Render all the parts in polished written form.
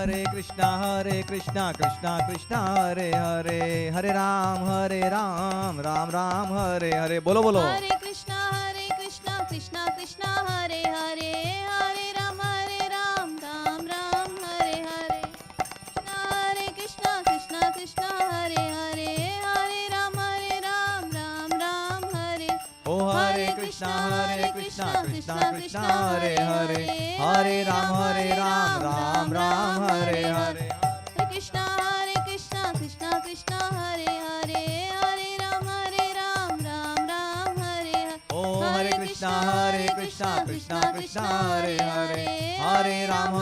कृष्णा कृष्णा कृष्णा हरे हरे, हरे राम राम राम हरे हरे। बोलो बोलो। हरे कृष्णा कृष्णा कृष्णा हरे हरे, हरे राम राम राम हरे हरे। हरे कृष्णा कृष्णा हरे हरे, हरे राम राम हरे। ओ हरे कृष्णा कृष्णा कृष्णा हरे हरे, हरे राम राम हरे हरे। हरे कृष्णा कृष्णा कृष्णा हरे हरे, हरे राम राम हरे हरे। ओ हरे कृष्णा कृष्णा कृष्णा हरे हरे, हरे राम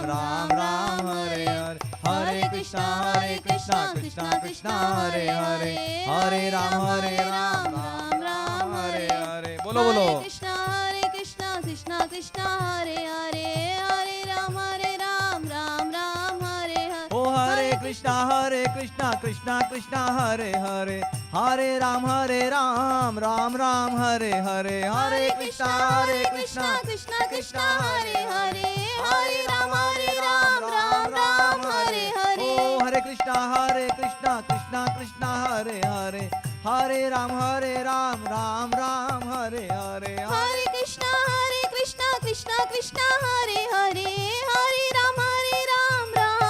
राम हरे हरे। हरे कृष्णा कृष्णा कृष्णा हरे हरे, हरे राम राम हरे हरे। बोलो बोलो। हरे कृष्णा कृष्णा हरे हरे, हरे राम राम हरे हरे। ओ हरे कृष्णा कृष्णा हरे हरे, हरे राम राम हरे हरे। हरे कृष्णा कृष्णा हरे हरे, हरे राम राम हरे हरे। ओ हरे कृष्णा कृष्णा हरे हरे, हरे राम राम हरे हरे। हरे कृष्णा कृष्णा हरे हरे, हरे राम राम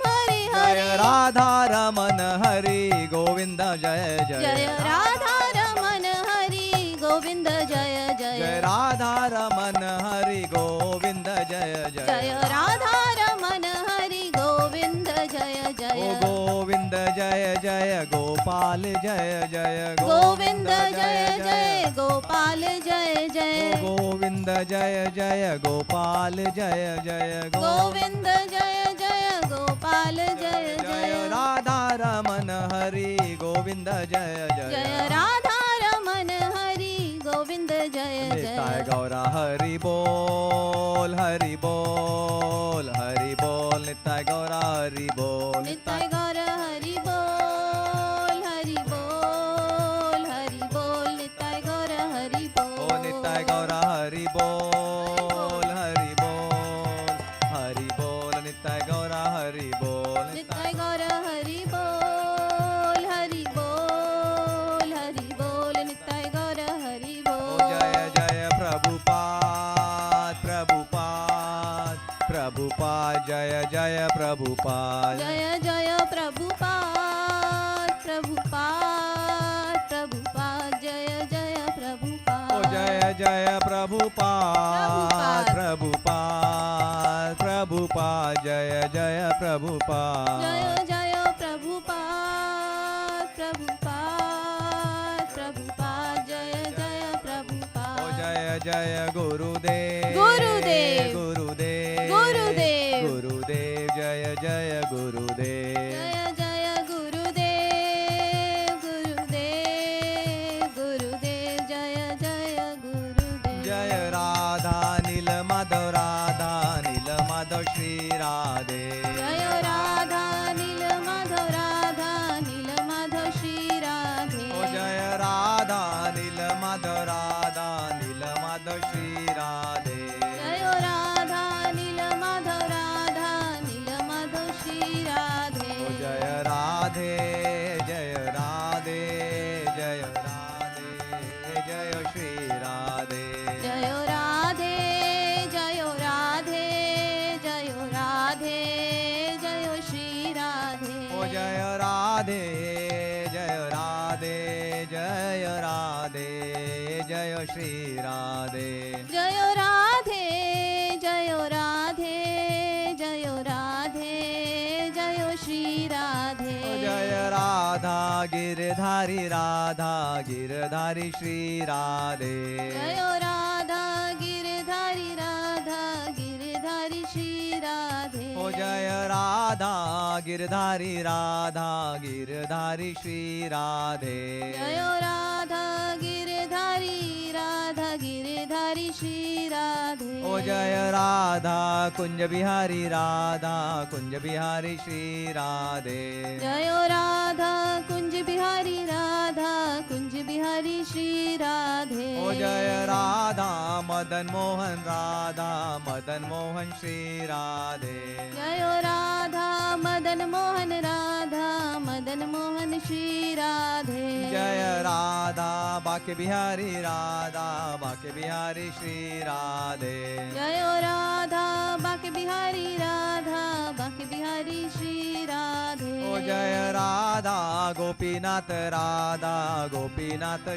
हरे हरे। जय राधा रमन हरि गोविंद जय जय। जय राधा रमन हरि गोविंद जय जय। जय राधा रमन हरि गोविंद जय जय। जय राधा रमन हरि गोविंद जय जय। ओ गोविंद जय जय गोपाल जय जय। गोविंद जय जय गोपाल जय जय। गोविंद जय जय गोपाल जय जय। गोविंद जय जय गोपाल जय जय जय। राधा रमन हरि गोविंद जय जय। जय राधा रमन हरि गोविंद जय निताय जय। गौरा हरि बोल हरि बोल हरि बोल। निताय गौरा हरि बोल। निताय गौर हरि बोल हरि बोल हरि बोल। निताय गौर हरि बोल। ओ निताय गौरा हरि बोल हरि बोल हरि बोल। निताय गौरा हरि बोल। निताय गौर हरि बोल हरि बोल हरि बोल। निताय गौर हरि ओ बोल। जय जय प्रभुपाद प्रभुपाद प्रभुपाद। जय जय प्रभुपाद। जय जय प्रभुपाद प्रभुपाद प्रभुपाद। जय जय प्रभुपाद। ओ जय जय प्रभुपाद प्रभुपाद प्रभुपाद। जय जय प्रभुपाद। जय जय प्रभुपाद प्रभुपाद प्रभुपाद। जय जय ओ प्रभुपाद। जय जय गुरुदेव गुरुदेव गुरुदेव गुरुदेव। गुरुदेव। जय जय गुरुदेव। जय जय गुरुदेव गुरुदेव गुरुदेव। जय जय गुरुदेव। जय राधा नील माधव राधा नील माधव श्री राधे। जय राधा नील माधव राधा नील माधव श्री राधे। ओ जय राधा नील माधव राधा नील माधव श्री राधे। जय राधा नील माधव राधा नील माधव श्री राधे। ओ जय राधे जय राधे जय राधे जय श्री राधे। जय राधे जय राधे जय राधे जय श्री राधे। ओ जय राधे जय राधे जय राधे जय श्री राधे। जय राधे जय राधे जय राधे जय श्री राधे। ओ जय राधा गिरधारी श्री राधे। जय राधा गिरधारी श्री राधे। ओ जय राधा गिरधारी श्री राधे। जय राधा गिरधारी श्री राधे। ओ जय राधा कुंज बिहारी श्री राधे। जय राधा कुंज बिहारी बिहारी श्री राधे। ओ जय राधा मदन मोहन श्री राधे। जय राधा मदन मोहन श्री राधे। जय राधा बाके बिहारी श्री राधे। जय राधा बाके बिहारी श्री राधे। ओ जय राधा गोपीनाथ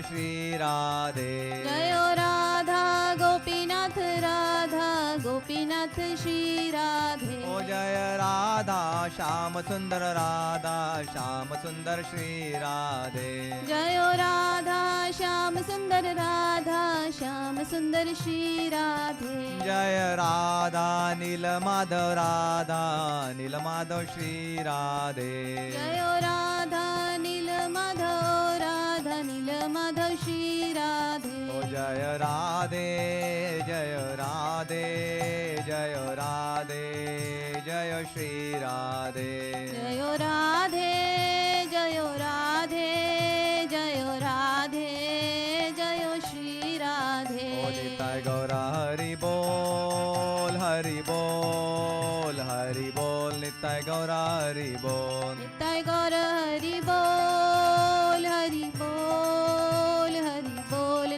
श्री राधे। जय राधा गोपीनाथ श्री राधे। ओ जय राधा श्याम सुंदर श्री राधे। जय राधा श्याम सुंदर श्री राधे। जय राधा नील माधव श्री राधे। जय राधा नील माधव श्री राधे। ओ जय राधे जय श्री राधे। जय राधे जय श्री राधे। ओ निताय गौरा हरि बोल निताय गौरा हरि बोल। निताय गौर हरि बोल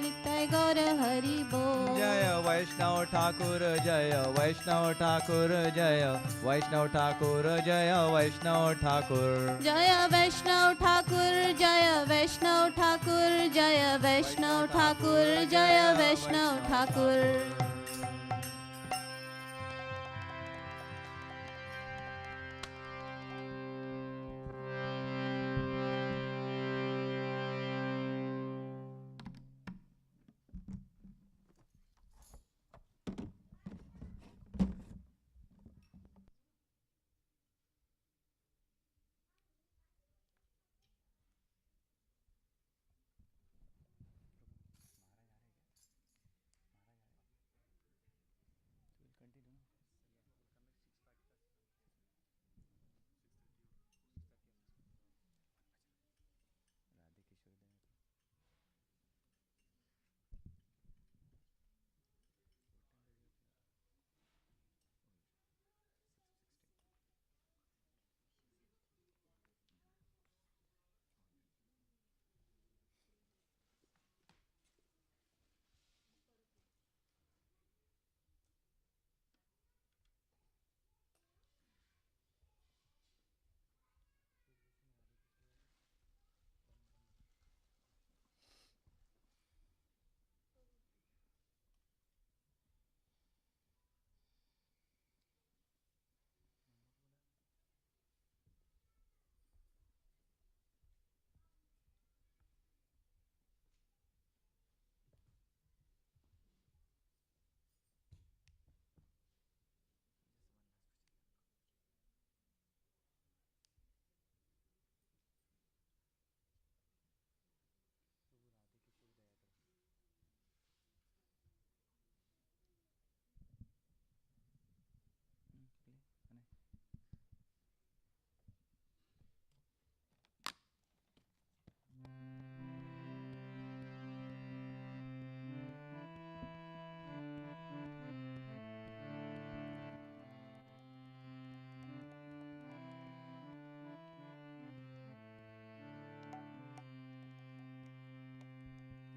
निताय गौर हरि बोल। जय वैष्णव ठाकुर जय वैष्णव ठाकुर जय वैष्णव ठाकुर जय वैष्णव ठाकुर। जय वैष्णव ठाकुर जय वैष्णव ठाकुर जय वैष्णव ठाकुर जय वैष्णव ठाकुर।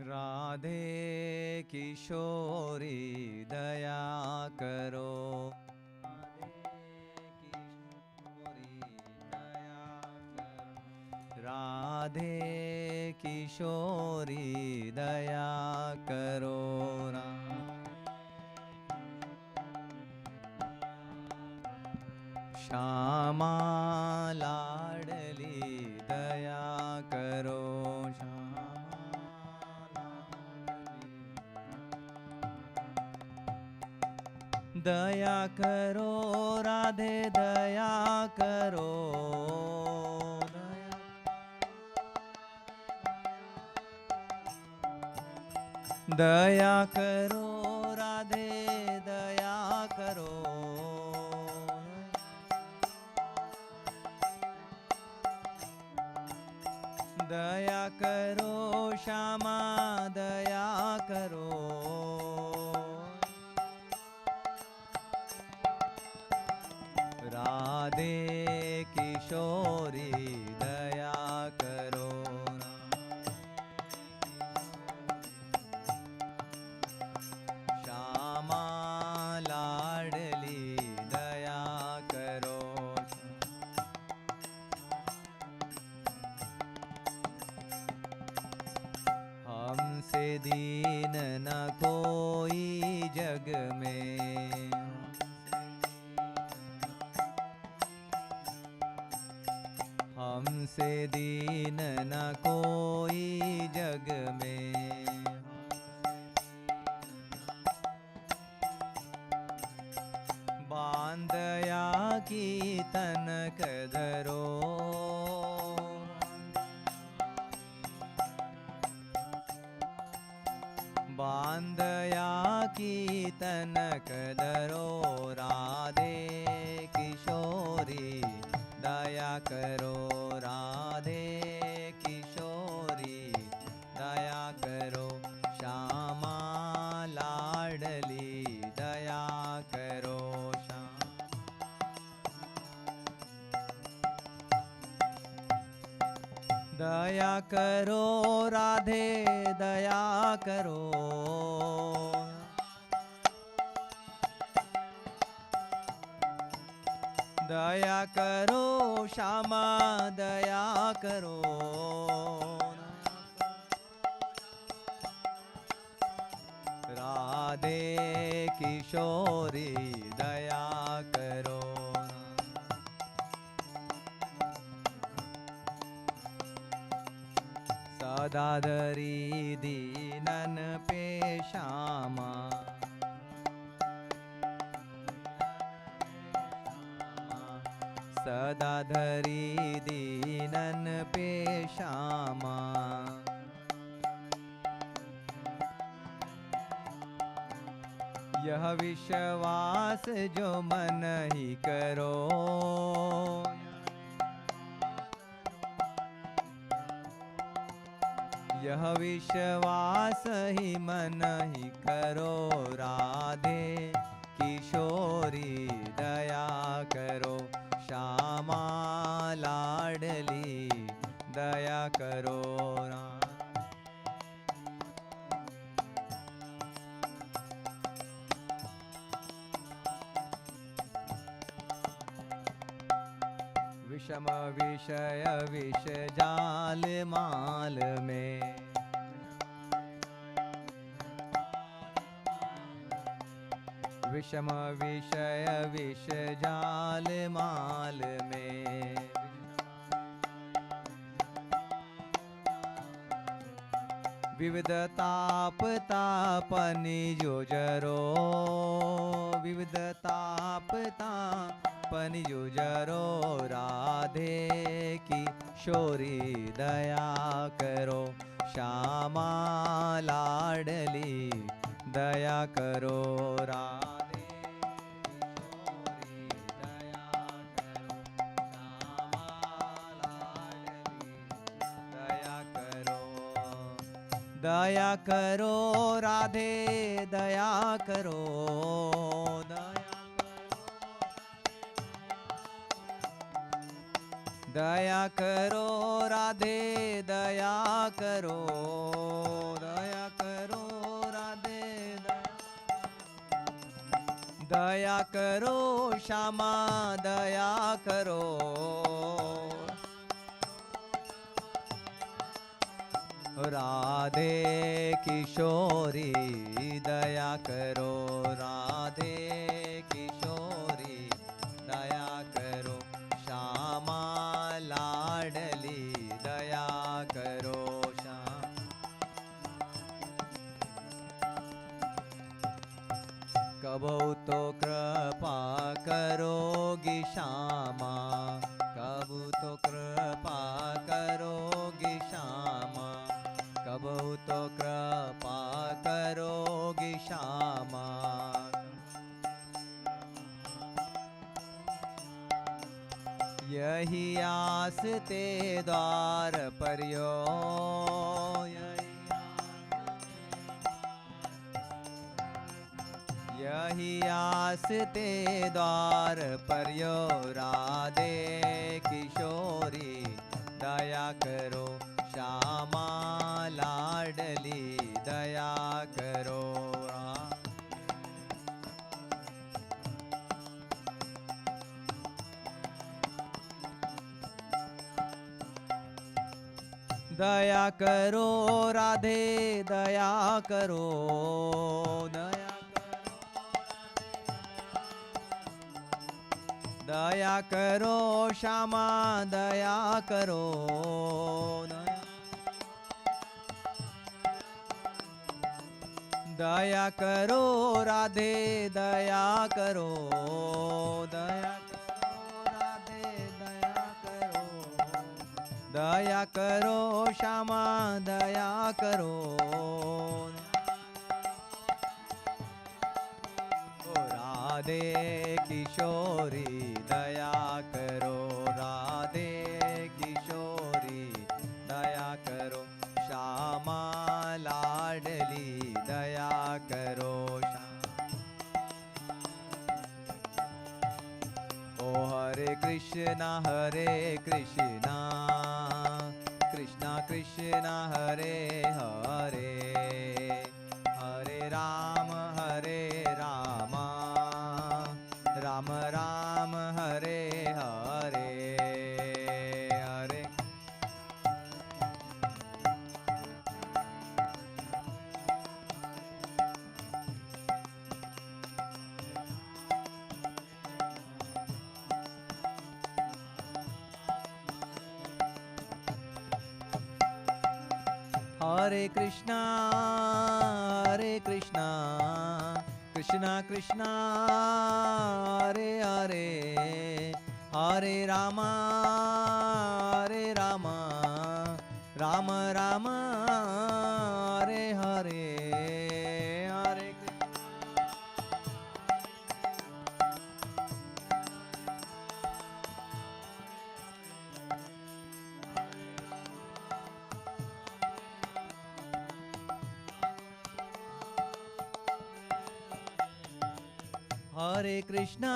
राधे किशोरी दया करो। राधे किशोरी दया करो। श्यामा लाडली दया करो। दया करो राधे दया करो। दया करो राधे दया करो। दया करो श्यामा दया करो राधे किशोरी दया करो श्यामा लाडली दया करो हमसे दीन न कोई जग में हमसे दीन न कोई जग में बांधया की तनक धरो बांधया की तनक धरो राधे किशोरी दया करो राधे किशोरी दया करो श्यामा लाडली दया करो दया करो राधे दया करो दया करो श्यामा दया करो राधे किशोरी दया करो सदा धरी दीनन पे श्यामा सदा धरी दीनन पे श्यामा यह विश्वास जो मन ही करो यह विश्वास ही मन ही करो राधे किशोरी दया करो श्यामा लाडली दया करो विषम विषय विष जाल माल में विषम विषय विष जाल माल में विविध ताप तापनि जो जरो विविध ताप तापनि जो जरो राधे की शोरी दया करो श्यामा लाडली दया करो राधे किशोरी दया करो श्यामा लाडली दया करो राधे दया करो दया करो राधे दया करो दया करो राधे दया करो श्यामा दया करो राधे किशोरी दया करो राधे किशोरी दया करो श्यामा लाडली दया करो कबो तो कृपा करोगी श्यामा कबो तो कृपा करोगी श्यामा कबो तो कृपा करोगी श्यामा यही आस ते द्वार पर्यो यही आस ते द्वार पर्यो राधे किशोरी दया करो श्यामा लाडली दया करो दया करो राधे दया करो दया करो श्यामा दया करो दया करो राधे दया करो दया करो राधे दया करो दया करो श्यामा दया करो राधे किशोरी दया करो राधे किशोरी दया करो श्यामा लाडली दया करो ओ हरे कृष्णा कृष्णा कृष्णा हरे हरे हरे राम राम राम हरे हरे हरे हरे कृष्णा कृष्णा कृष्णा हरे हरे हरे राम राम राम हरे हरे हरे कृष्णा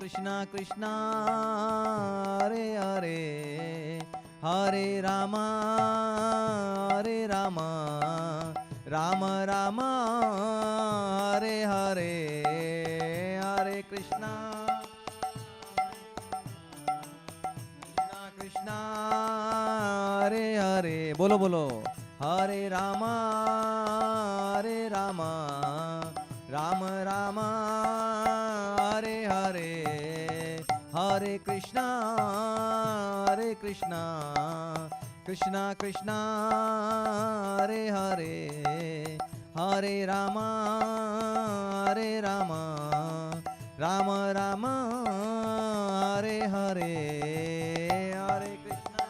कृष्णा कृष्णा हरे हरे हरे राम राम राम हरे हरे हरे कृष्णा कृष्णा हरे हरे बोलो बोलो हरे राम राम राम हरे हरे हरे कृष्णा कृष्णा कृष्णा हरे हरे हरे राम राम राम हरे हरे हरे कृष्णा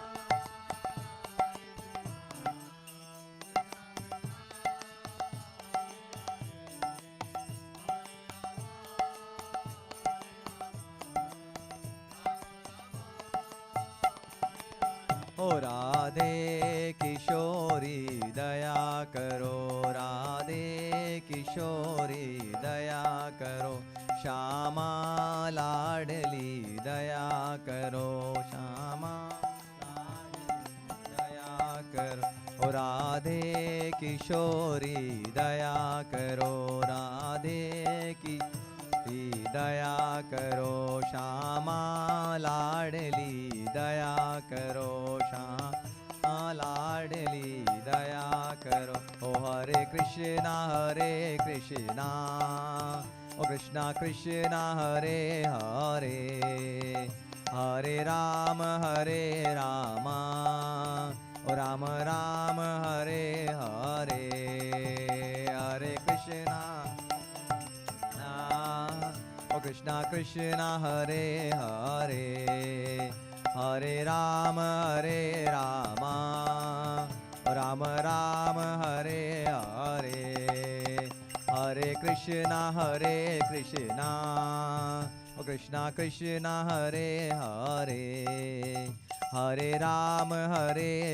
ओ राधे किशोरी दया करो राधे किशोरी दया करो श्यामा लाडली दया करो श्यामा दया करो ओ राधे किशोरी दया करो राधे की दया करो श्यामा लाडली दया करो श्यामा लाडली दया करो ओ हरे कृष्णा ओ कृष्णा कृष्णा हरे हरे हरे राम ओ राम राम हरे हरे हरे कृष्णा ओ Krishna Krishna Hare Hare Hare Ram Ram Ram Hare Hare Hare Krishna Krishna Krishna Hare Hare Hare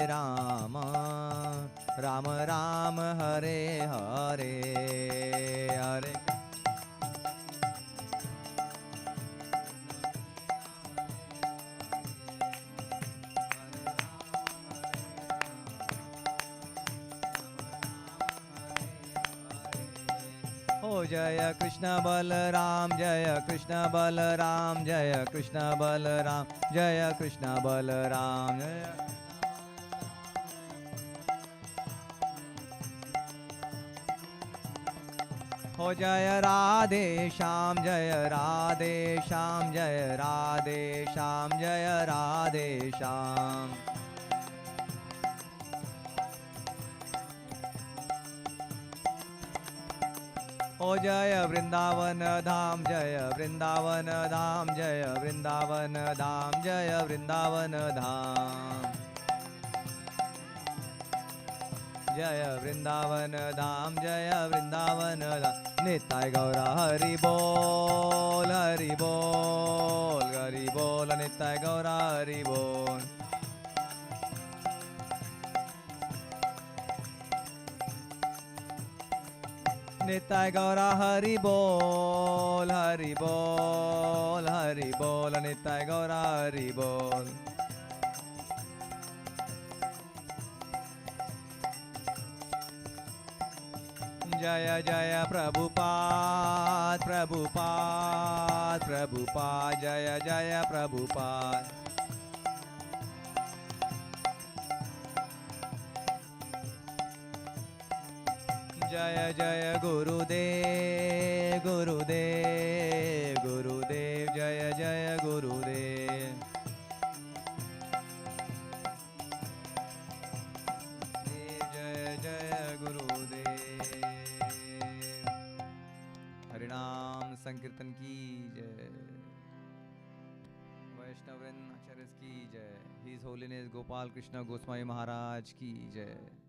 Rama Rama Rama Hare Hare Hare Oh Jaya Krishna Balaram Jaya Krishna Balaram Jaya Krishna Balaram Jaya Krishna Balaram Jaya Oh Jaya Radhe Shyam Jaya Radhe Shyam Jaya Radhe Shyam Jaya Radhe Shyam Oh Jaya Vrindavan Dham Jaya Vrindavan Dham Jaya Vrindavan Dham Jaya Vrindavan Dham Jaya Vrindavan Dham Jaya Vrindavan Dham Nitai Gaura Hari Bol Hari Bol Hari Bol Nitai Gaura Hari Bol Nitai Gaura Hari Bol Hari Bol Hari Bol Nitai Gaura Hari Bol Jaya Jaya Prabhupada Prabhupada Prabhupada Jaya Jaya Prabhupada Jaya Jaya Gurudev Gurudev Gurudev Jaya Jaya Gurudev Jaya Jaya Gurudev Harinam Sankirtan ki jai Vaishnavrin Acharyas ki jai His Holiness Gopal Krishna Goswami Maharaj ki jai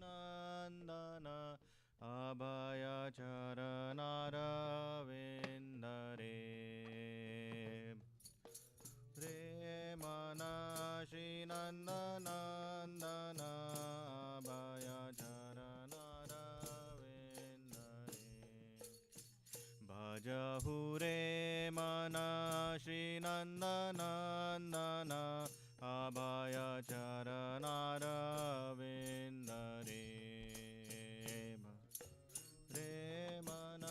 Nandana Abhaya Charanara Vindare Shrinandanandan अभयचरणरविन्दरे भजहु रे मन श्रीनन्दनन्दन अभयचरणरविन्दरे रे मन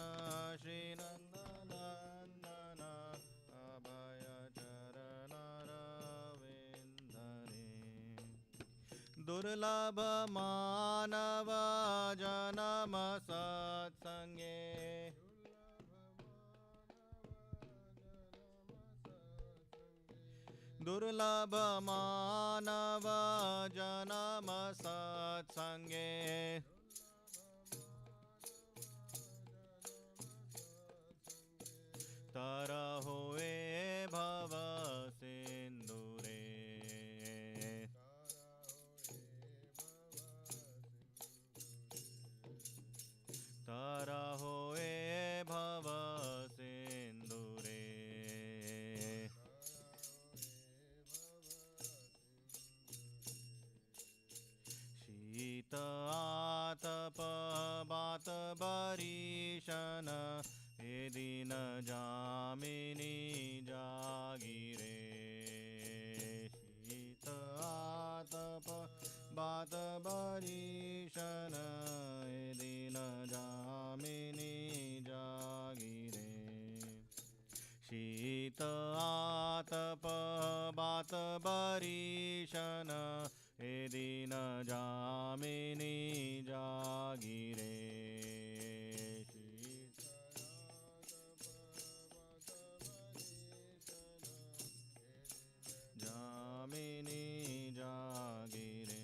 श्रीनन्दनन्दन अभयचरणरविन्दरे दुर्लभ मानव जन्म सत्संगे दुर्लभ मानव जन्म सत्संगे तरहोए भव सिंधुरे तरहोए भव सिंधुरे शीत आतप बात बरीशन हे दिन जामिनी जागिरे शीत आतप बात बरीशन हे दिन जामिनी जागिरे शीत आतप बात बरीशन हे दिन जामिनी जागिरे जामिनी जागिरे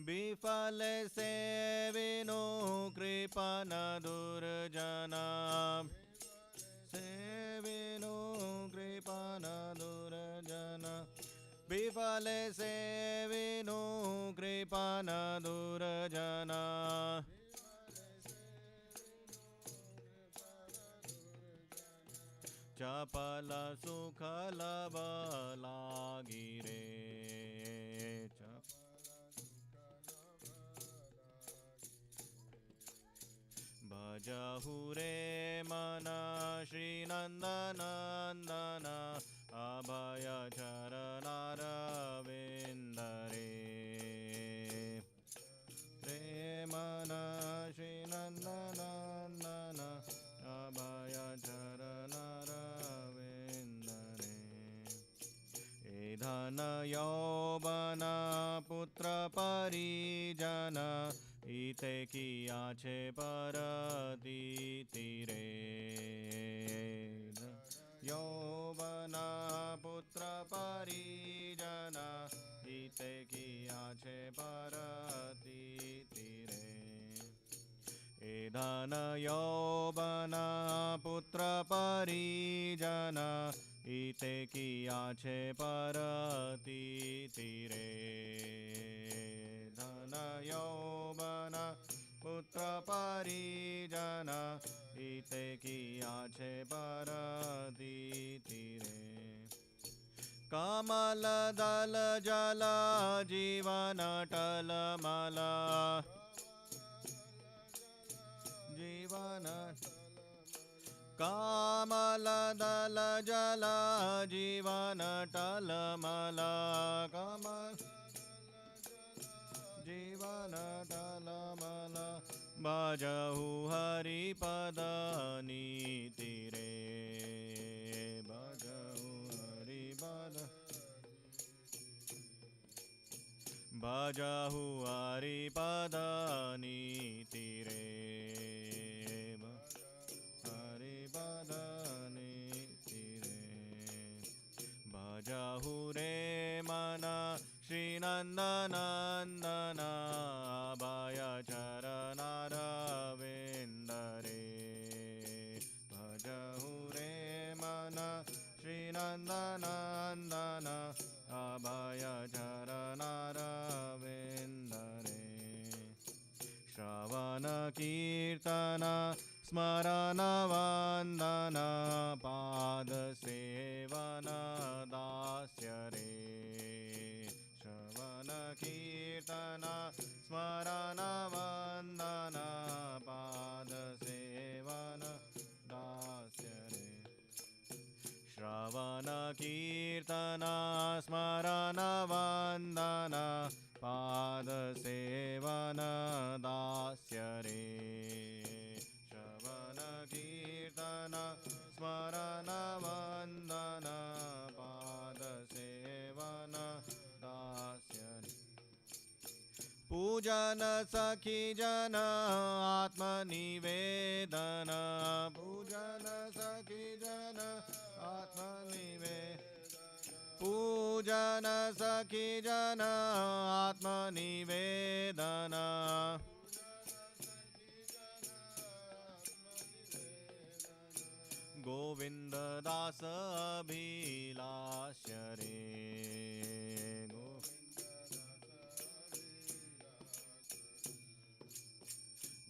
विफल से विनु कृपन दुर्जन से विनु कृपन दुर्जन विफल से विनु कृपन दुर्जन चपल सुखल लागिरे भजहु रे मन श्रीनन्दनन्दन अभयचरणरविन्दरे रे मन श्रीनन्दनन्दन अभयचरणरविन्दरे ए धन यौवन पुत्र परिजन इते किया छे परती रे यौवन पुत्र परिजन इते किया छे परती रे ए धन यौवन पुत्र परिजन इते किया छे परती रे धन यौवन पुत्र परिजन इते किया छे परती रे कमल दल जल जीवन टलमल जीवन कमल दल जल जीवन टलमल कमल जीवन टलमल भजहु हरिपद नीति रे भजहु हरिपद भजहु हरिपद नीति रे हरिपद नीति रे भजहु रे मन श्रीनन्दनन्दन अभयचरणरविन्दरे भजहु रे मन श्रीनन्दनन्दन अभयचरणरविन्दरे श्रवण कीर्तन स्मरण वन्दन पाद सेवन दास्य स्मरण वन्दन पादसेवन दास्य रे श्रवण कीर्तन स्मरण वन्दन पादसेवन दास्य रे पूजन सखी जन आत्मनिवेदन पूजन सखी जन आत्मनिवेदन पूजन सखी जन आत्मनिवेदन गोविंद दास अभिलाष रे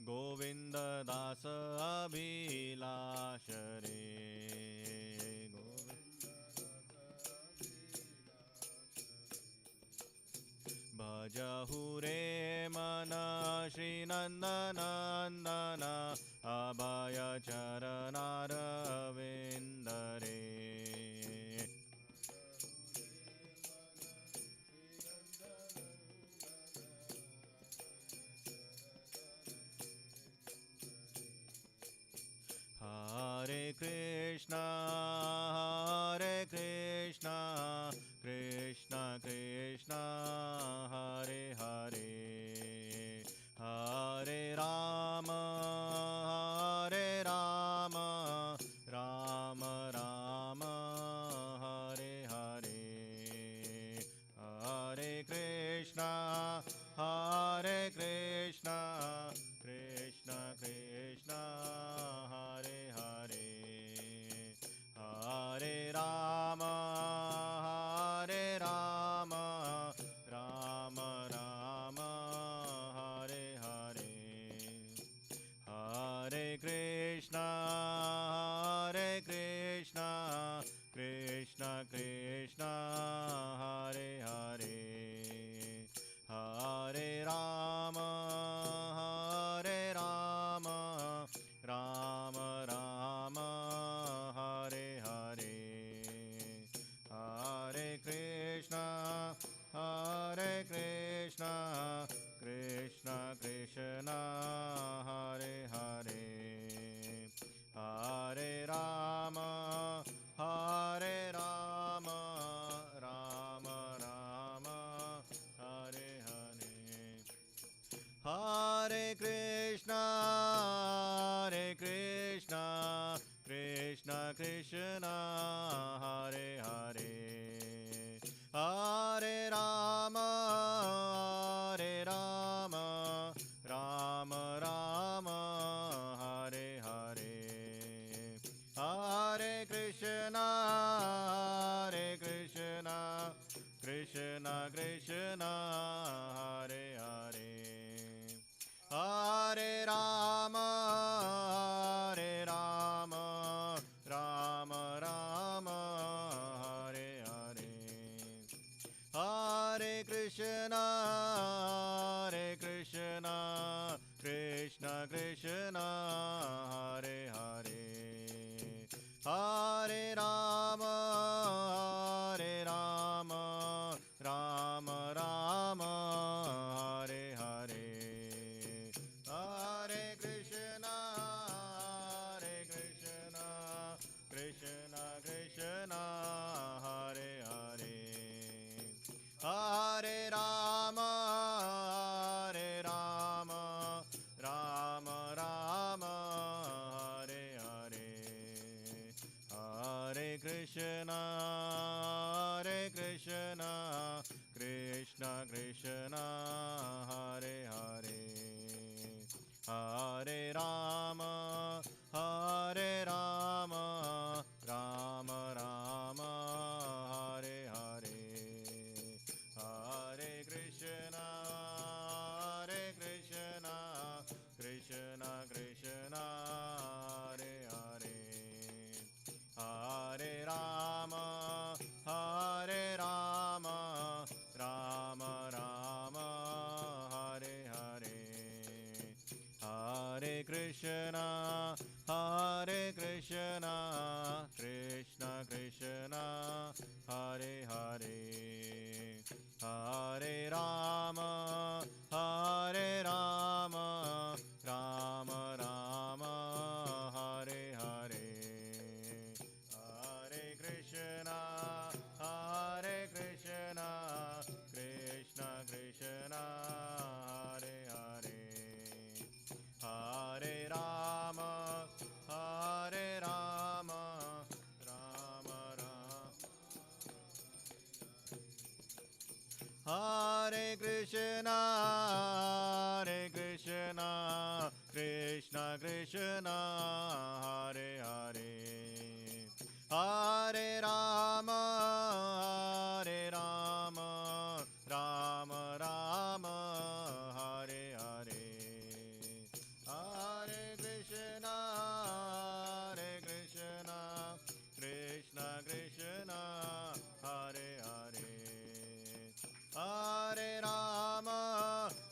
गोविंद दास अभिलाष रे भजहु रे मन श्री नंदनंदन अभय चरणारविंद रे Hare Krishna, Krishna Krishna, Hare Hare, Hare Rama, Rama Rama, Hare Hare, Hare Krishna, Krishna Krishna, Hare Hare, Hare Rama, Rama Rama, Hare Hare, Hare Krishna, Krishna Krishna, Hare Hare, Hare Rama, Rama Rama, Hare Hare, Hare Krishna, Krishna Krishna, Hare Hare, Hare Rama, Rama Rama, Hare Hare, Hare Krishna, Krishna Krishna, Hare Hare, Hare Rama, Rama Rama, Hare Hare, Hare Krishna, Krishna Krishna, Hare Hare, Hare Rama, Rama Rama, Hare Hare, Hare Krishna, Krishna Krishna, Hare Hare, Hare Rama, Rama Rama, Hare Hare, Hare Krishna, Krishna Krishna, Hare Hare, Hare Rama, Rama Rama, Hare Hare, Hare Krishna, Krishna Krishna, Hare Hare, Hare Rama, Rama Rama, Hare Hare, Hare Krishna, Krishna Krishna, Hare Hare, Hare Rama, Rama Rama, Hare Hare, Hare Krishna, Krishna Krishna, Hare Hare, Hare Rama, Hare Rama, Rama Rama, Hare Hare. Hare Krishna, Hare Krishna, Krishna Krishna, Hare Hare. Hare Rama, Hare Rama, Rama Rama. Hare Krishna, Hare Krishna, Krishna Krishna, Hare Hare. Hare Rama, Hare Rama, Rama Rama, Hare Hare. Hare Krishna, Hare Krishna, Krishna Krishna, Hare Hare. Hare Rama,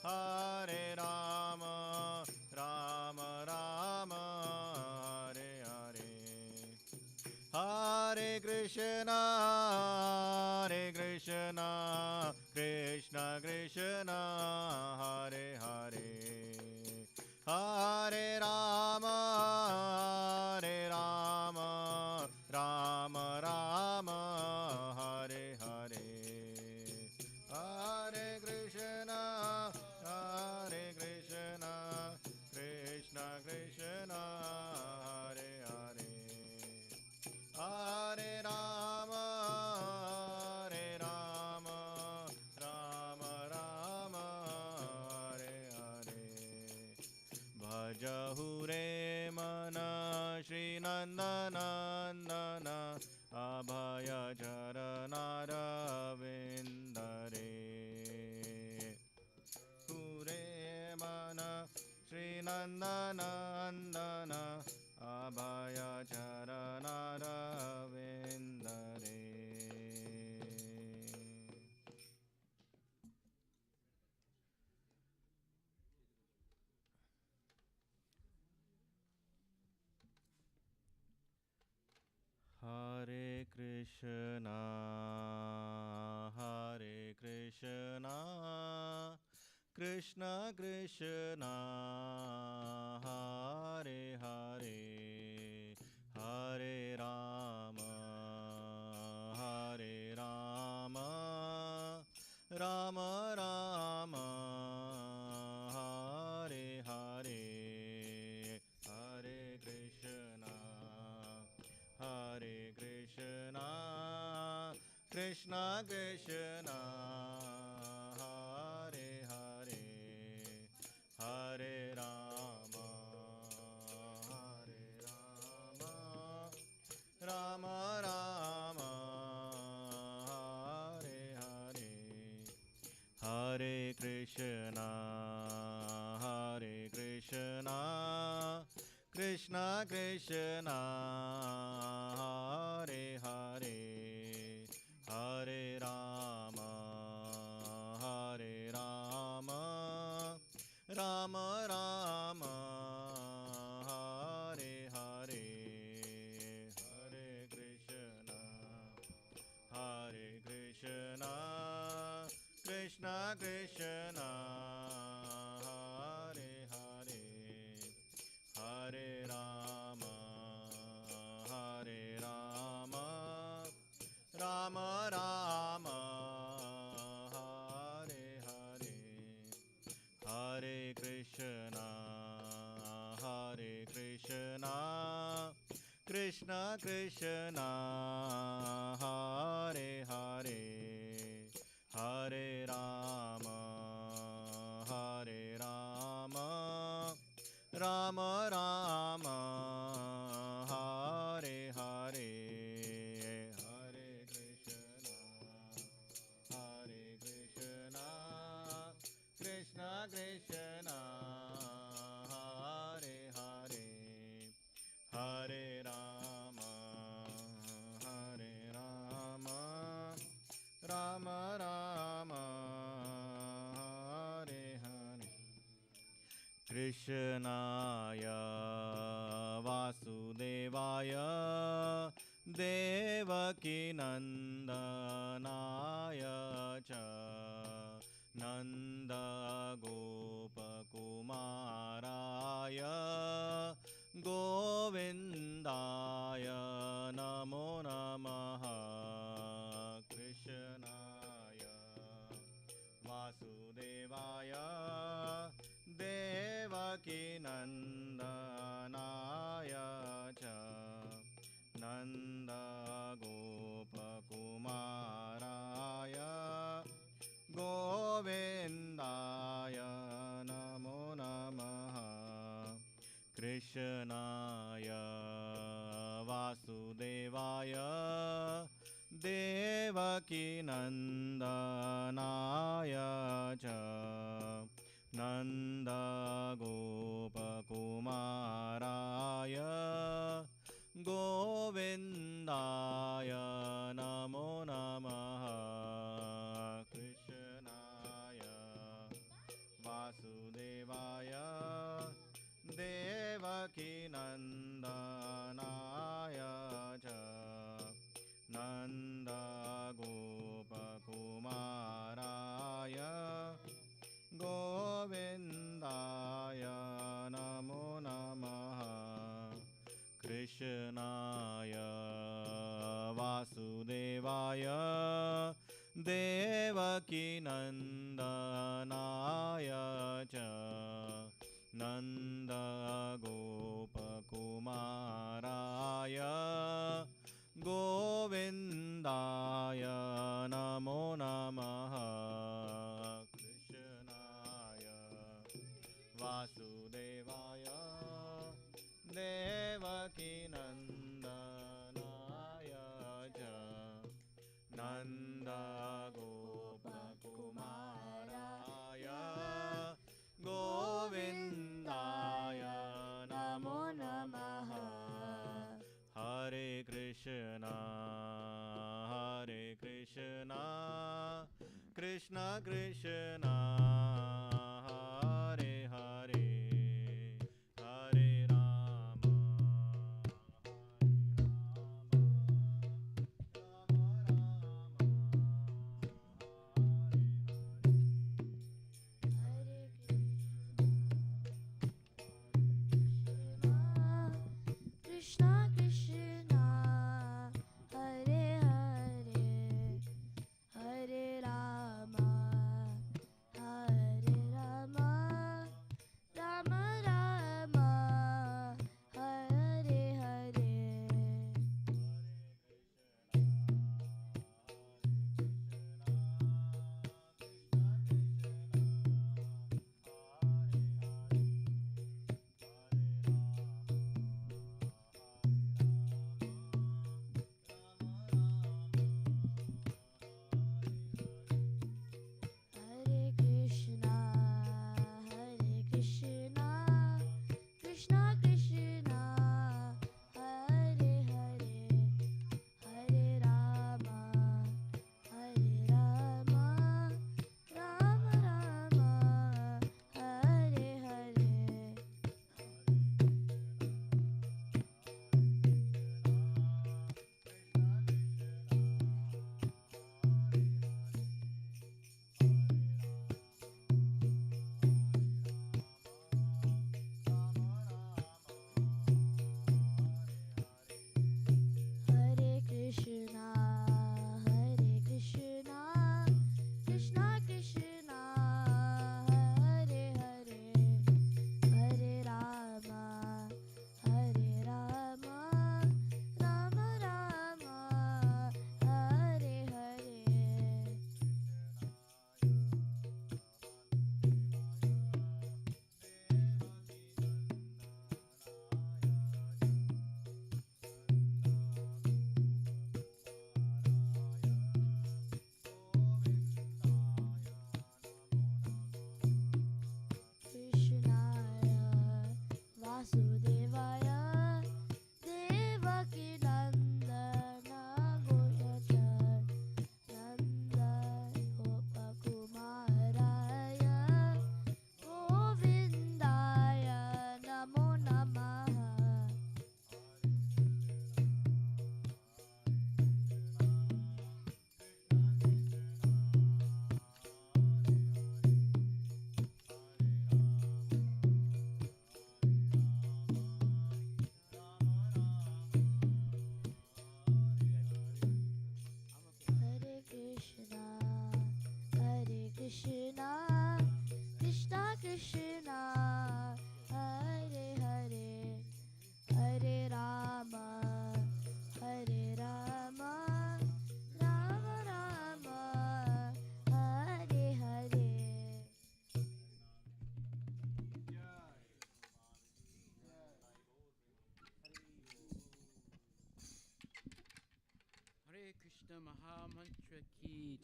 Hare Rama, Rama Rama, Hare Hare. Hare Krishna, Hare Krishna, Krishna Krishna, Hare Hare. Hare Rama, Hare Rama, Rama Rama, Hare Hare. Hare Krishna, Hare Krishna, Krishna Krishna, Hare Hare. Hare Rama, Hare Rama, Rama Rama, Hare Hare. Bhajahu re mana Shri Nandanandana, Abhaya Charanara Vindare. Hure mana Shri Nandanandana, Abhaya Charanara Vindare. Hare Krishna, Hare Krishna, Krishna Krishna, Hare Hare. Hare Rama, Hare Rama, Rama Rama, Hare Hare. Hare Krishna, Hare Krishna, Krishna Krishna, Hare Hare. Hare Rama, Hare Rama, Rama Rama, Hare Hare. Hare Krishna, Hare Krishna, Krishna Krishna, Hare Hare. Hare Rama, Hare Rama, Rama Rama, Hare Hare. Hare Krishna, Hare Krishna, Krishna Krishna, Hare Hare. Hare Rama, Hare Rama, Rama Rama, Hare Hare. Hare Krishna, Hare Krishna, Krishna Krishna, Hare Hare. Hare Rama, Hare Rama, Rama Rama, Hare Hare. Hare Krishna, Hare Krishna, Krishna Krishna, Hare Hare. Hare Rama, Hare Rama, Rama Rama, Hare Hare. Krishnaya Vasudevaya Devaki Nandanaya Cha वासुदेवाय देवकीनन्दनाय च नन्दगोपकुमाराय गोविन्दाय नमो नमः कृष्णाय वासुदेवाय देवकीनन्दनाय च नन्दगोपकुमाराय गोविन्दाय नमो नमः कृष्णाय वासुदेवाय देवकीनन्दनाय च नन्दगोपकुमाराय गोविन्दाय नमो नमः कृष्णाय वासुदेवाय देवकीनन्दनाय च नन्दगोपकुमाराय गोविन्दाय नमो नमः कृष्णाय वासुदेवाय देवकीनन्दनाय च नन्दगोपकुमाराय गोविन्दाय नमो नमः हरे Krishna Krishna Krishna Hare Hare Hare Ram Krishna Krishna Hare Hare Hare Rama Hare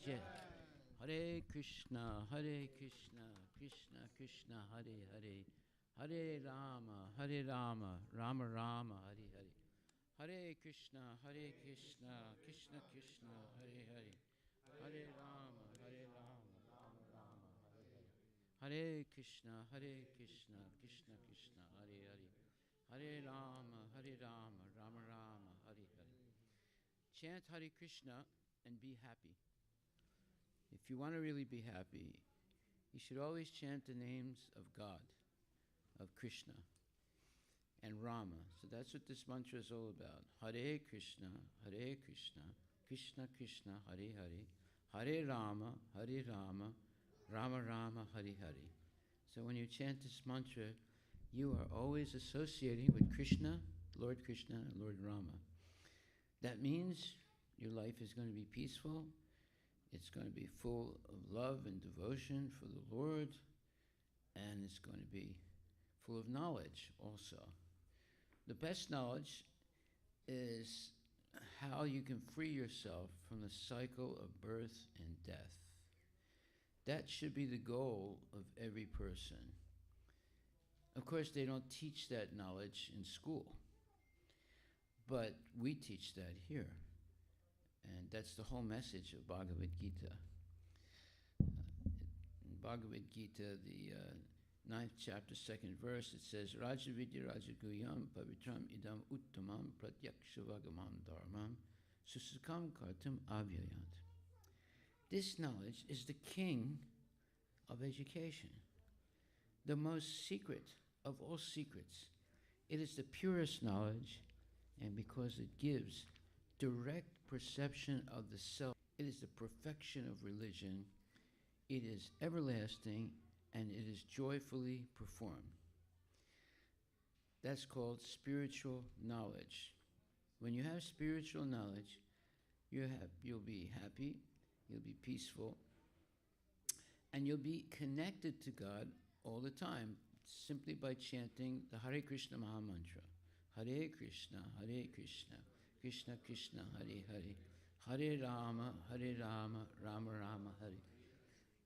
Jai. Hare Krishna, Krishna Krishna, Hare Hare, Hare Rama, Rama Rama, Hare Hare. Hare Krishna, Krishna Krishna, Hare Hare, Hare Rama, Rama Rama, Hare Hare. Hare Krishna, Krishna Krishna, Hare Hare, Hare Rama, Rama Rama, Hare Hare. Chant Hare Krishna and be happy. If you want to really be happy, you should always chant the names of God, of Krishna and Rama. So that's what this mantra is all about. Hare Krishna, Krishna Krishna, Hare Hare, Hare Rama, Rama Rama, Hare Hare. So when you chant this mantra, you are always associating with Krishna, Lord Krishna, and Lord Rama. That means your life is going to be peaceful. It's going to be full of love and devotion for the Lord, and it's going to be full of knowledge also. The best knowledge is how you can free yourself from the cycle of birth and death. That should be the goal of every person. Of course, they don't teach that knowledge in school, but we teach that here. And that's the whole message of Bhagavad Gita. In Bhagavad Gita, the 9th chapter, 2nd verse, it says, Raja Vidya Raja Guyam Pavitram Idam Uttamam Pratyaksha-vagamam Dharmam Susukam Kartam Avyayat. This knowledge is the king of education, the most secret of all secrets. It is the purest knowledge, and because it gives direct perception of the self, it is the perfection of religion, it is everlasting, and it is joyfully performed. That's called spiritual knowledge. When you have spiritual knowledge, you'll be happy, you'll be peaceful, and you'll be connected to God all the time simply by chanting the Hare Krishna Maha Mantra. Hare Krishna, Krishna Krishna, Hare Hare, Hare Rama, Rama Rama, Hare.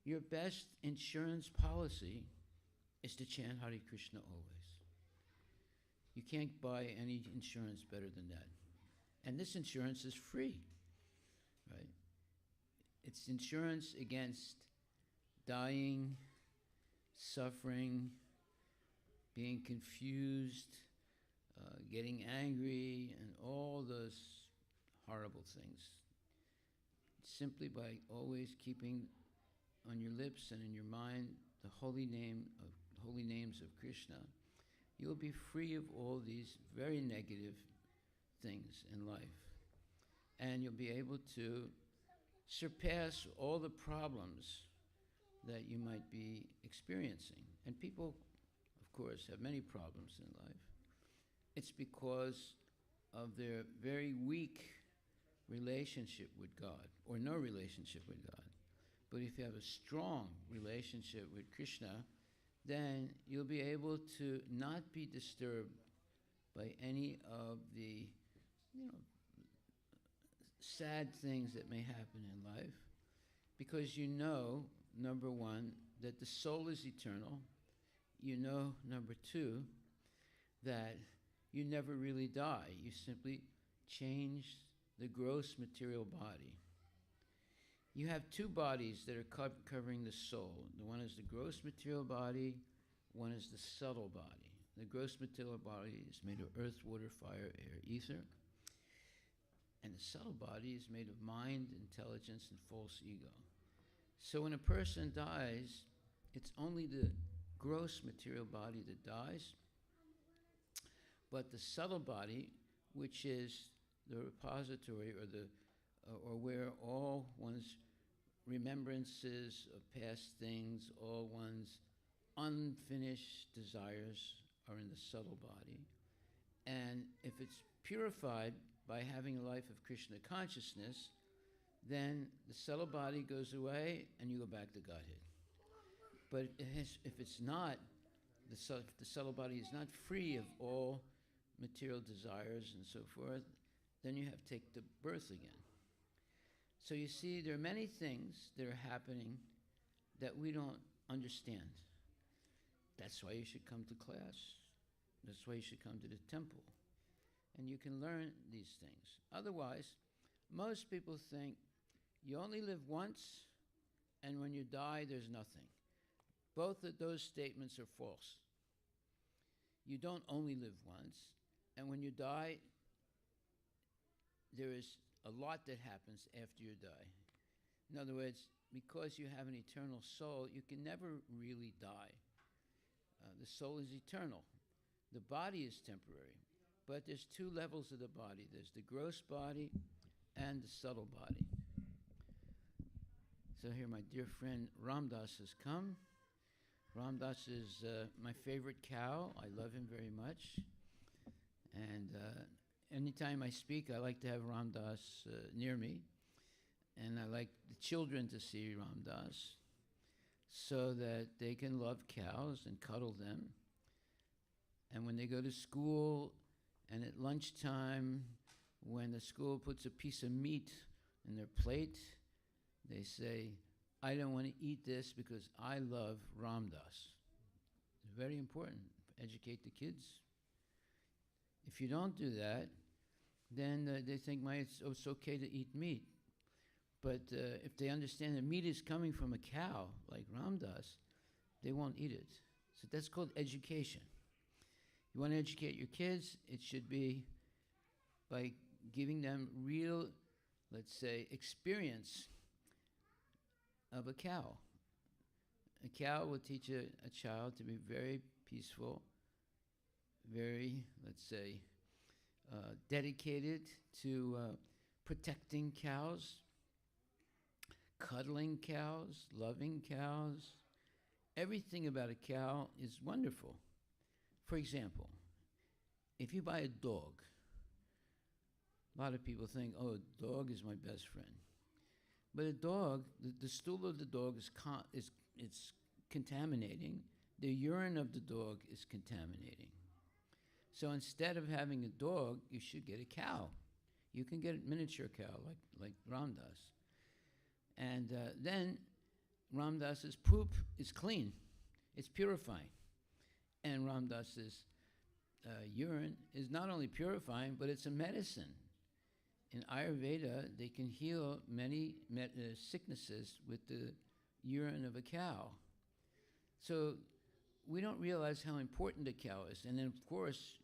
Your best insurance policy is to chant Hare Krishna always. You can't buy any insurance better than that. And this insurance is free, right? It's insurance against dying, suffering, being confused, getting angry, and all those horrible things. Simply by always keeping on your lips and in your mind the holy names of Krishna, you'll be free of all these very negative things in life. And you'll be able to surpass all the problems that you might be experiencing. And people, of course, have many problems in life. It's because of their very weak relationship with God, or no relationship with God. But if you have a strong relationship with Krishna, then you'll be able to not be disturbed by any of the, sad things that may happen in life, because you know, number one, that the soul is eternal. You know, number two, that you never really die. You simply change the gross material body. You have two bodies that are covering the soul. The one is the gross material body, one is the subtle body. The gross material body is made of earth, water, fire, air, ether. And the subtle body is made of mind, intelligence, and false ego. So when a person dies, it's only the gross material body that dies, but the subtle body, which is the repository or where all one's remembrances of past things, all one's unfinished desires are in the subtle body. And if it's purified by having a life of Krishna consciousness, then the subtle body goes away and you go back to Godhead. But if it's not, the subtle body is not free of all material desires and so forth, then you have to take the birth again. So you see, there are many things that are happening that we don't understand. That's why you should come to class. That's why you should come to the temple. And you can learn these things. Otherwise, most people think you only live once, and when you die, there's nothing. Both of those statements are false. You don't only live once, and when you die, there is a lot that happens after you die. In other words, because you have an eternal soul, you can never really die. The soul is eternal. The body is temporary. But there's two levels of the body. There's the gross body and the subtle body. So here my dear friend Ramdas has come. Ramdas is my favorite cow. I love him very much. And anytime I speak, I like to have Ramdas near me. And I like the children to see Ramdas so that they can love cows and cuddle them. And when they go to school and at lunchtime, when the school puts a piece of meat in their plate, they say, I don't want to eat this because I love Ramdas. It's very important. Educate the kids. If you don't do that, then they think it's okay to eat meat. But if they understand that meat is coming from a cow, like Ramdas, they won't eat it. So that's called education. You want to educate your kids, it should be by giving them real, let's say, experience of a cow. A cow will teach a child to be very peaceful, very, let's say, dedicated to protecting cows, cuddling cows, loving cows. Everything about a cow is wonderful. For example, if you buy a dog, a lot of people think, oh, a dog is my best friend. But a dog, the stool of the dog is contaminating. The urine of the dog is contaminating. So instead of having a dog, you should get a cow. You can get a miniature cow like Ramdas. And then Ramdas's poop is clean. It's purifying. And Ramdas's urine is not only purifying, but it's a medicine. In Ayurveda, they can heal many sicknesses with the urine of a cow. So we don't realize how important a cow is. And then, of course,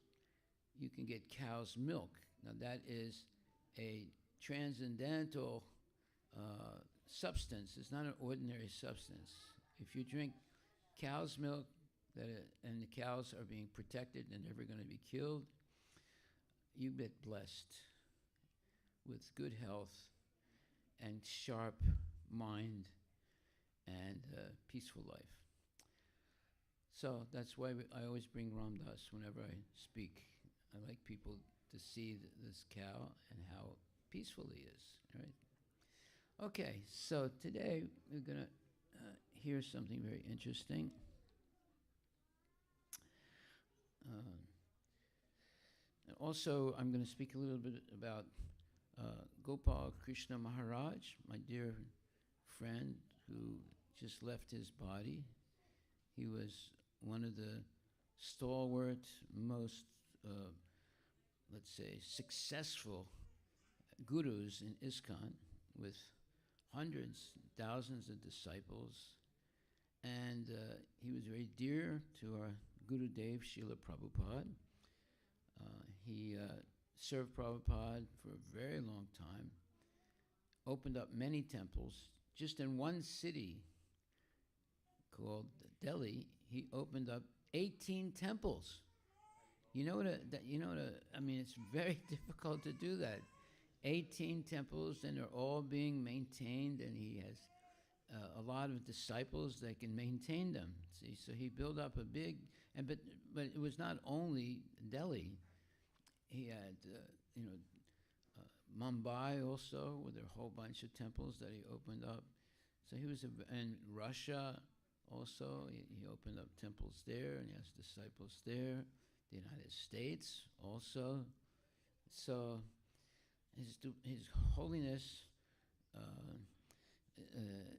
you can get cow's milk. Now, that is a transcendental substance. It's not an ordinary substance. If you drink cow's milk, and the cows are being protected and never going to be killed, you get blessed with good health and sharp mind and peaceful life. So that's why I always bring Ramdas whenever I speak. I like people to see this cow and how peaceful he is. Right? Okay, so today we're going to hear something very interesting. And also, I'm going to speak a little bit about Gopal Krishna Maharaj, my dear friend who just left his body. He was one of the stalwart, most, let's say, successful gurus in ISKCON with hundreds, thousands of disciples. And he was very dear to our Gurudev, Srila Prabhupada. He served Prabhupada for a very long time, opened up many temples. Just in one city called Delhi, he opened up 18 temples. I mean, it's very difficult to do that. 18 temples, and they're all being maintained, and he has a lot of disciples that can maintain them. See, so he built up a big, but it was not only Delhi. He had, Mumbai also, with a whole bunch of temples that he opened up. So he was, in Russia also, he opened up temples there, and he has disciples there. The United States also. So His Holiness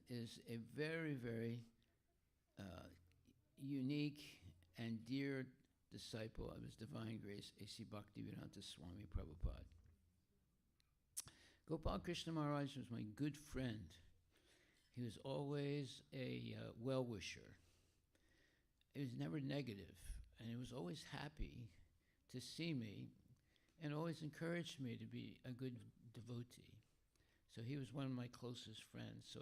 is a very, very unique and dear disciple of His Divine Grace, A.C. Bhaktivedanta Swami Prabhupada. Gopal Krishna Maharaj was my good friend. He was always a well-wisher. He was never negative, and he was always happy to see me and always encouraged me to be a good devotee. So he was one of my closest friends. So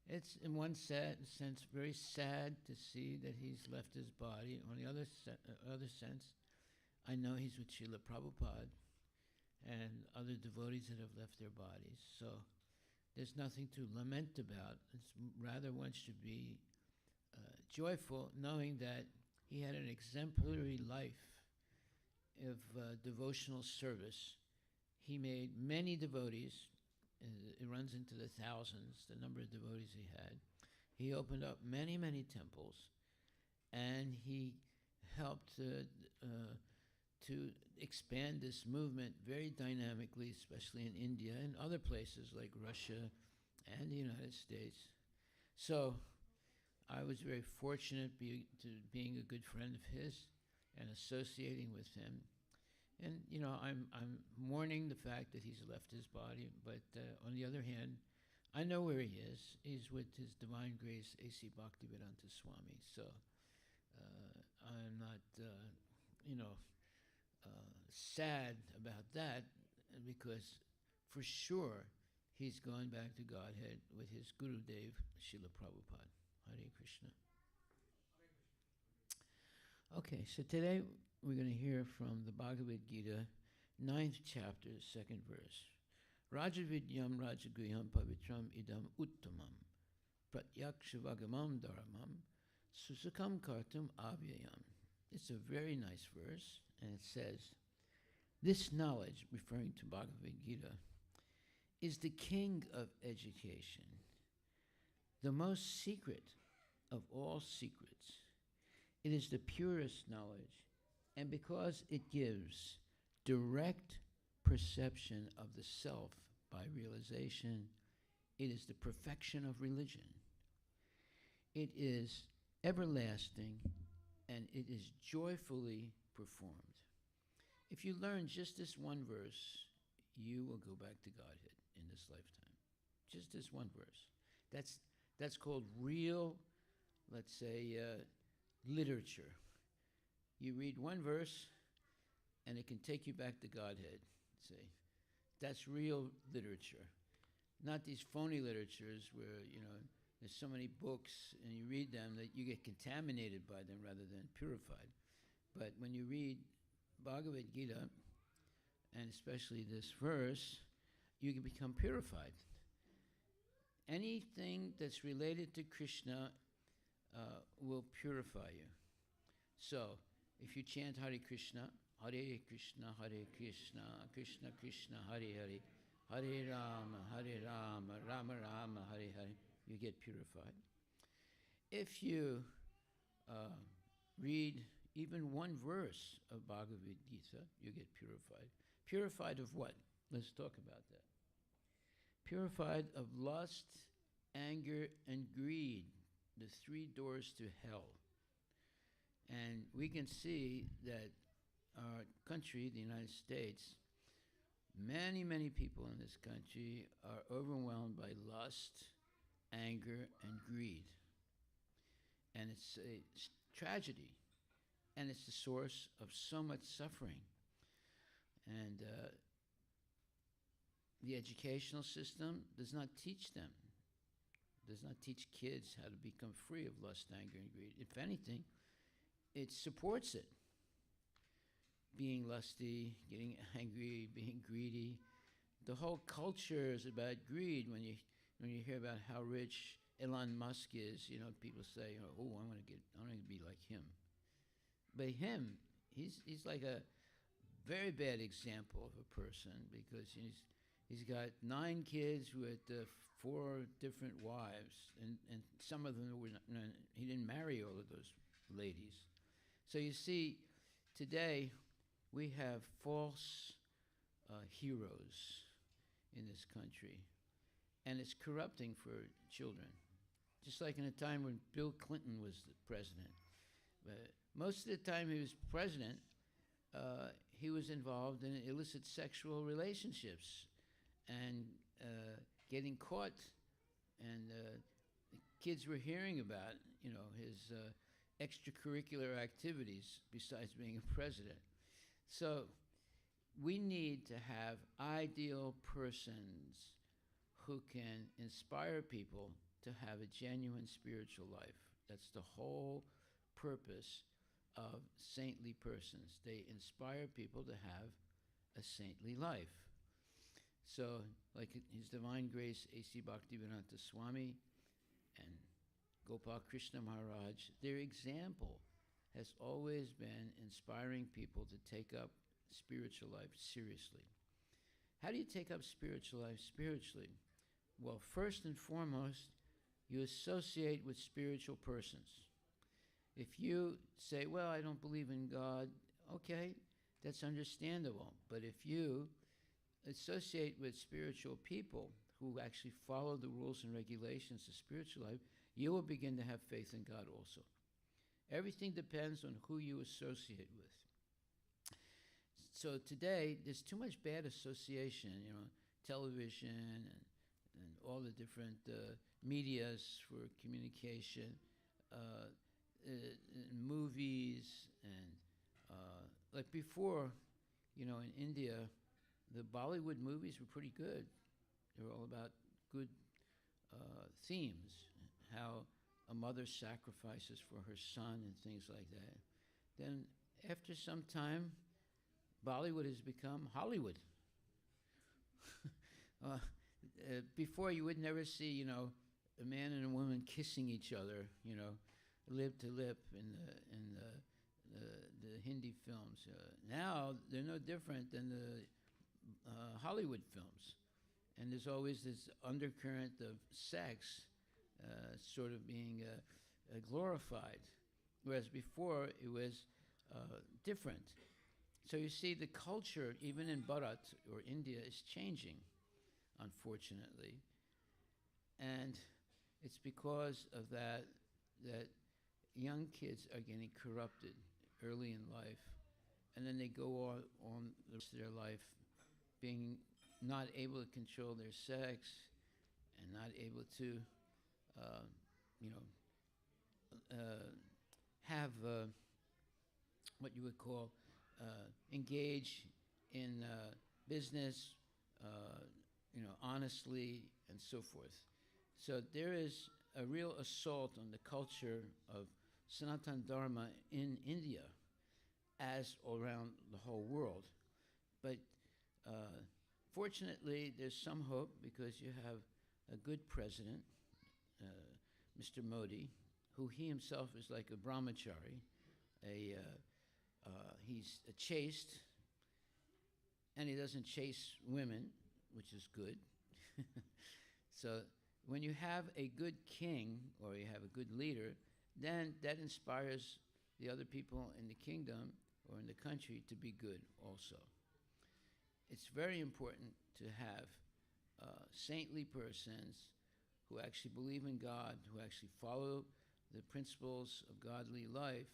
it's in one sense very sad to see that he's left his body. On the other sense, I know he's with Srila Prabhupada and other devotees that have left their bodies. So there's nothing to lament about. It's rather one should be joyful knowing that he had an exemplary life of devotional service. He made many devotees. It runs into the thousands, the number of devotees he had. He opened up many, many temples, and he helped to expand this movement very dynamically, especially in India and other places like Russia and the United States. So I was very fortunate to being a good friend of his and associating with him. And, you know, I'm mourning the fact that he's left his body, but on the other hand, I know where he is. He's with His Divine Grace, A.C. Bhaktivedanta Swami. So I'm not, sad about that, because for sure he's going back to Godhead with his Gurudev, Srila Prabhupada. Hare Krishna. Okay, so today we're going to hear from the Bhagavad Gita, 9th chapter, 2nd verse. Rajavidyam Rajagriham Pavitram Idam Uttamam Pratyakshavagamam Dharamam Susakam Kartam Avyayam. It's a very nice verse, and it says, this knowledge, referring to Bhagavad Gita, is the king of education, the most secret of all secrets. It is the purest knowledge, and because it gives direct perception of the self by realization, it is the perfection of religion. It is everlasting, and it is joyfully performed. If you learn just this one verse, you will go back to Godhead in this lifetime. Just this one verse. That's called real, let's say, literature. You read one verse, and it can take you back to Godhead. See, that's real literature, not these phony literatures where there's so many books and you read them that you get contaminated by them rather than purified. But when you read Bhagavad Gita, and especially this verse, you can become purified. Anything that's related to Krishna will purify you. So, if you chant Hare Krishna, Hare Krishna, Krishna Krishna, Hare Hare, Hare Rama, Rama Rama, Hare Hare, you get purified. If you read even one verse of Bhagavad Gita, you get purified. Purified of what? Let's talk about that. Purified of lust, anger, and greed, the three doors to hell. And we can see that our country, the United States, many, many people in this country are overwhelmed by lust, anger, and greed. And it's a tragedy. And it's the source of so much suffering. And the educational system does not teach them, does not teach kids how to become free of lust, anger, and greed. If anything, it supports it. Being lusty, getting angry, being greedy. The whole culture is about greed. When you hear about how rich Elon Musk is, people say, "Oh, I want to be like him." But he's like a very bad example of a person, because he's got 9 kids with 4 different wives, and some of them he didn't marry all of those ladies. So you see, today we have false heroes in this country, and it's corrupting for children. Just like in a time when Bill Clinton was the president. But most of the time he was president, he was involved in illicit sexual relationships and getting caught. And kids were hearing about, his extracurricular activities besides being a president. So we need to have ideal persons who can inspire people to have a genuine spiritual life. That's the whole purpose of saintly persons. They inspire people to have a saintly life. So, like His Divine Grace A.C. Bhaktivedanta Swami and Gopal Krishna Maharaj, their example has always been inspiring people to take up spiritual life seriously. How do you take up spiritual life spiritually? Well, first and foremost, you associate with spiritual persons. If you say, well, I don't believe in God, okay, that's understandable. But if you associate with spiritual people who actually follow the rules and regulations of spiritual life, you will begin to have faith in God also. Everything depends on who you associate with. So today, there's too much bad association, television and all the different medias for communication, movies, and like before, in India, the Bollywood movies were pretty good. They were all about good themes, how a mother sacrifices for her son and things like that. Then after some time, Bollywood has become Hollywood. Before you would never see, a man and a woman kissing each other, lip to lip in the Hindi films. Now they're no different than the Hollywood films, and there's always this undercurrent of sex, sort of being glorified, whereas before it was different. So you see, the culture, even in Bharat or India, is changing, unfortunately. And it's because of that young kids are getting corrupted early in life, and then they go on the rest of their life being not able to control their sex and not able to, have what you would call engage in business, honestly, and so forth. So there is a real assault on the culture of Sanatana Dharma in India, as around the whole world. But fortunately, there's some hope because you have a good president, Mr. Modi, who he himself is like a brahmachari. He's chaste, and he doesn't chase women, which is good. So when you have a good king or you have a good leader, then that inspires the other people in the kingdom or in the country to be good also. It's very important to have saintly persons who actually believe in God, who actually follow the principles of godly life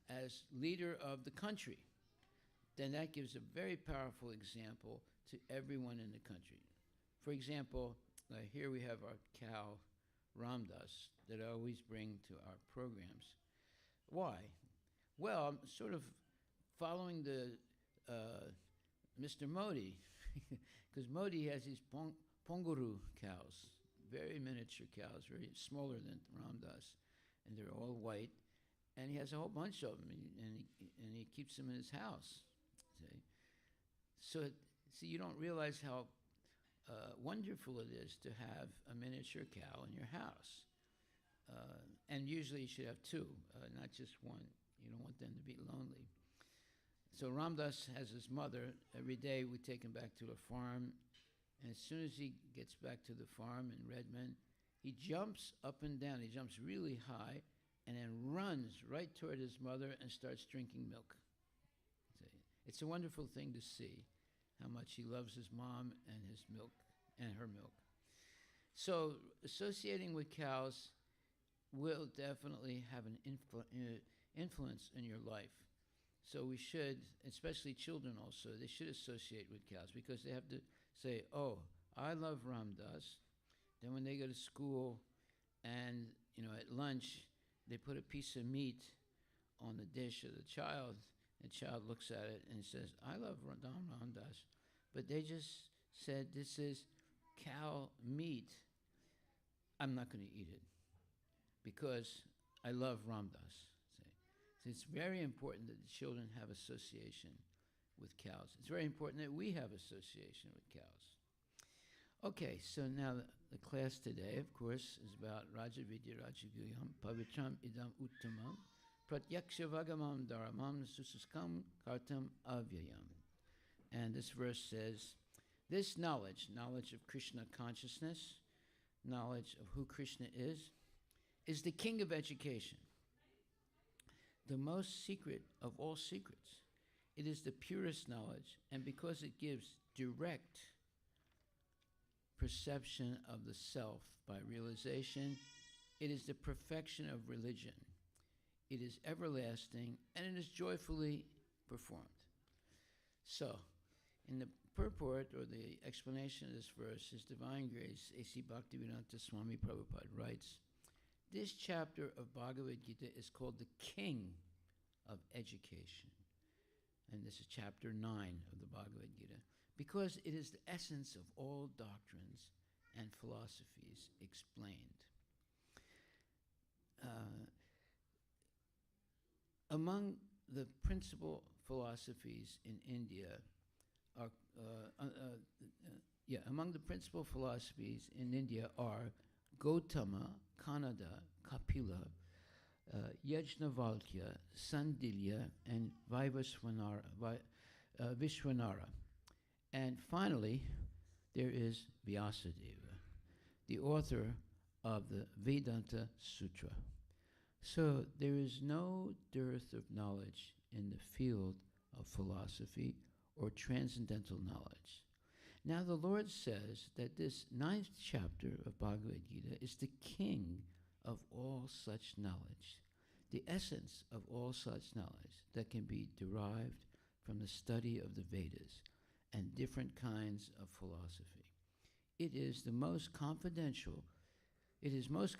as leader of the country. Then that gives a very powerful example to everyone in the country. For example, here we have our cow, Ramdas, that I always bring to our programs. Why? Well, I'm sort of following the Mr. Modi, because Modi has these Ponguru cows, very miniature cows, very smaller than Ramdas, and they're all white, and he has a whole bunch of them, and he keeps them in his house. See, you don't realize how wonderful it is to have a miniature cow in your house. And usually you should have two, not just one. You don't want them to be lonely. So Ramdas has his mother. Every day we take him back to the farm. And as soon as he gets back to the farm in Redmond, he jumps up and down. He jumps really high and then runs right toward his mother and starts drinking milk. It's a wonderful thing to see how much he loves his mom and his milk and her milk. So associating with cows will definitely have an influence in your life. So we should, especially children also, they should associate with cows because they have to say, oh, I love Ram Dass. Then when they go to school and, at lunch, they put a piece of meat on the dish of the child. The child looks at it and says, I love Ram Dass. But they just said, this is cow meat. I'm not going to eat it because I love Ram Dass. So it's very important that the children have association with cows. It's very important that we have association with cows. Okay, so now the class today, of course, is about Raja Vidya Rajaguyam, Pavitram Idam Uttamam, Pratyaksha Dharamam Sususkam Kartam Avyayam. And this verse says, this knowledge of Krishna consciousness, knowledge of who Krishna is the king of education, the most secret of all secrets. It is the purest knowledge, and because it gives direct perception of the self by realization, it is the perfection of religion. It is everlasting, and it is joyfully performed. So, in the purport or the explanation of this verse, His Divine Grace, A.C. Bhaktivedanta Swami Prabhupada writes, this chapter of Bhagavad Gita is called the King of Education. And this is chapter 9 of the Bhagavad Gita, because it is the essence of all doctrines and philosophies explained. Among the principal philosophies in India are Gautama, Kanada, Kapila, Yajnavalkya, Sandilya, and Vishwanara. And finally, there is Vyasadeva, the author of the Vedanta Sutra. So there is no dearth of knowledge in the field of philosophy or transcendental knowledge. Now the Lord says that this 9th chapter of Bhagavad Gita is the king of all such knowledge, the essence of all such knowledge that can be derived from the study of the Vedas and different kinds of philosophy. It is the most confidential. It is most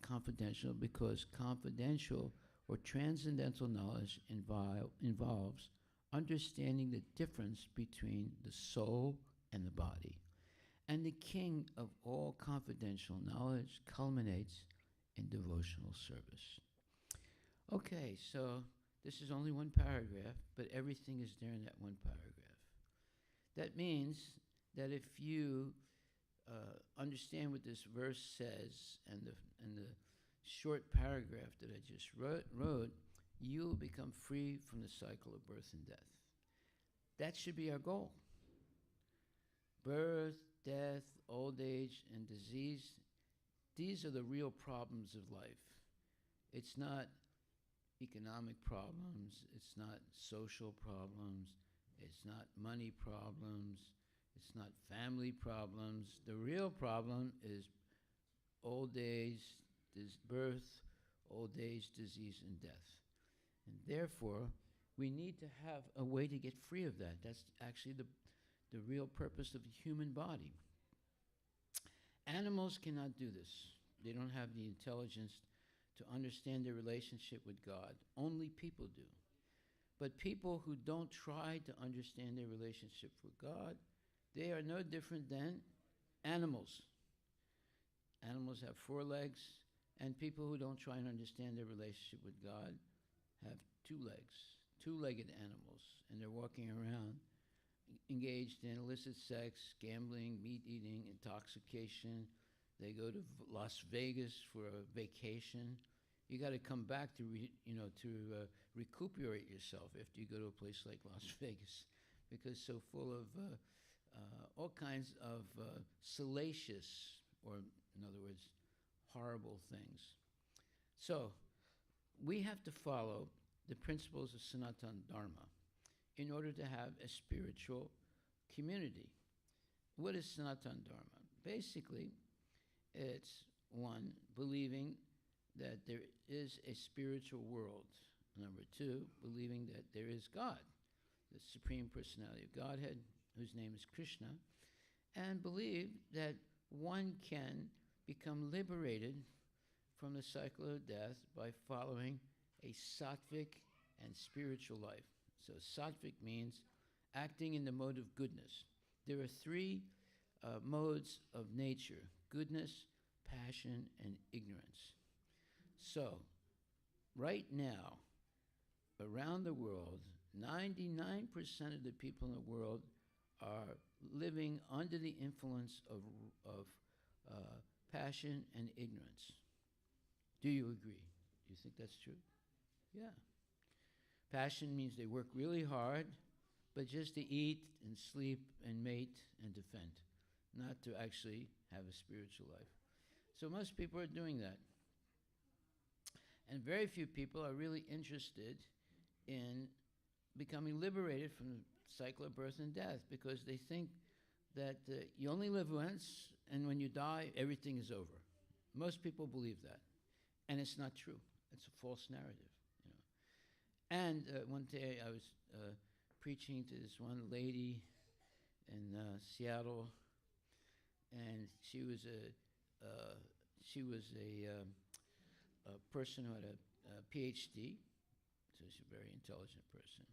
confidential because confidential or transcendental knowledge involves understanding the difference between the soul and the body. And the king of all confidential knowledge culminates in devotional service. Okay, so this is only one paragraph, but everything is there in that one paragraph. That means that if you understand what this verse says and the short paragraph that I just wrote, you'll become free from the cycle of birth and death. That should be our goal. Birth, death, old age, and disease, these are the real problems of life. It's not economic problems, it's not social problems, it's not money problems, it's not family problems. The real problem is old age, birth, old age, disease, and death. And therefore, we need to have a way to get free of that. That's actually the real purpose of the human body. Animals cannot do this. They don't have the intelligence to understand their relationship with God. Only people do. But people who don't try to understand their relationship with God, they are no different than animals. Animals have 4 legs, and people who don't try and understand their relationship with God have 2 legs, 2-legged animals, and they're walking around engaged in illicit sex, gambling, meat eating, intoxication. They go to Las Vegas for a vacation. You got to come back to recuperate yourself after you go to a place like Las Vegas, because it's so full of all kinds of salacious, or in other words, horrible things. So we have to follow the principles of Sanatana Dharma in order to have a spiritual community. What is Sanatana Dharma? Basically, It's one, believing that there is a spiritual world. Number two, believing that there is God, the Supreme Personality of Godhead, whose name is Krishna, and believe that one can become liberated from the cycle of death by following a sattvic and spiritual life. So sattvic means acting in the mode of goodness. There are three modes of nature: goodness, passion, and ignorance. So, right now, around the world, 99% of the people in the world are living under the influence of passion and ignorance. Do you agree? Do you think that's true? Yeah. Passion means they work really hard, but just to eat and sleep and mate and defend, not to actually have a spiritual life. So most people are doing that. And very few people are really interested in becoming liberated from the cycle of birth and death, because they think that you only live once, and when you die, everything is over. Most people believe that. And it's not true. It's a false narrative. And one day I was preaching to this one lady in Seattle, and she was a person who had a PhD, so she's a very intelligent person.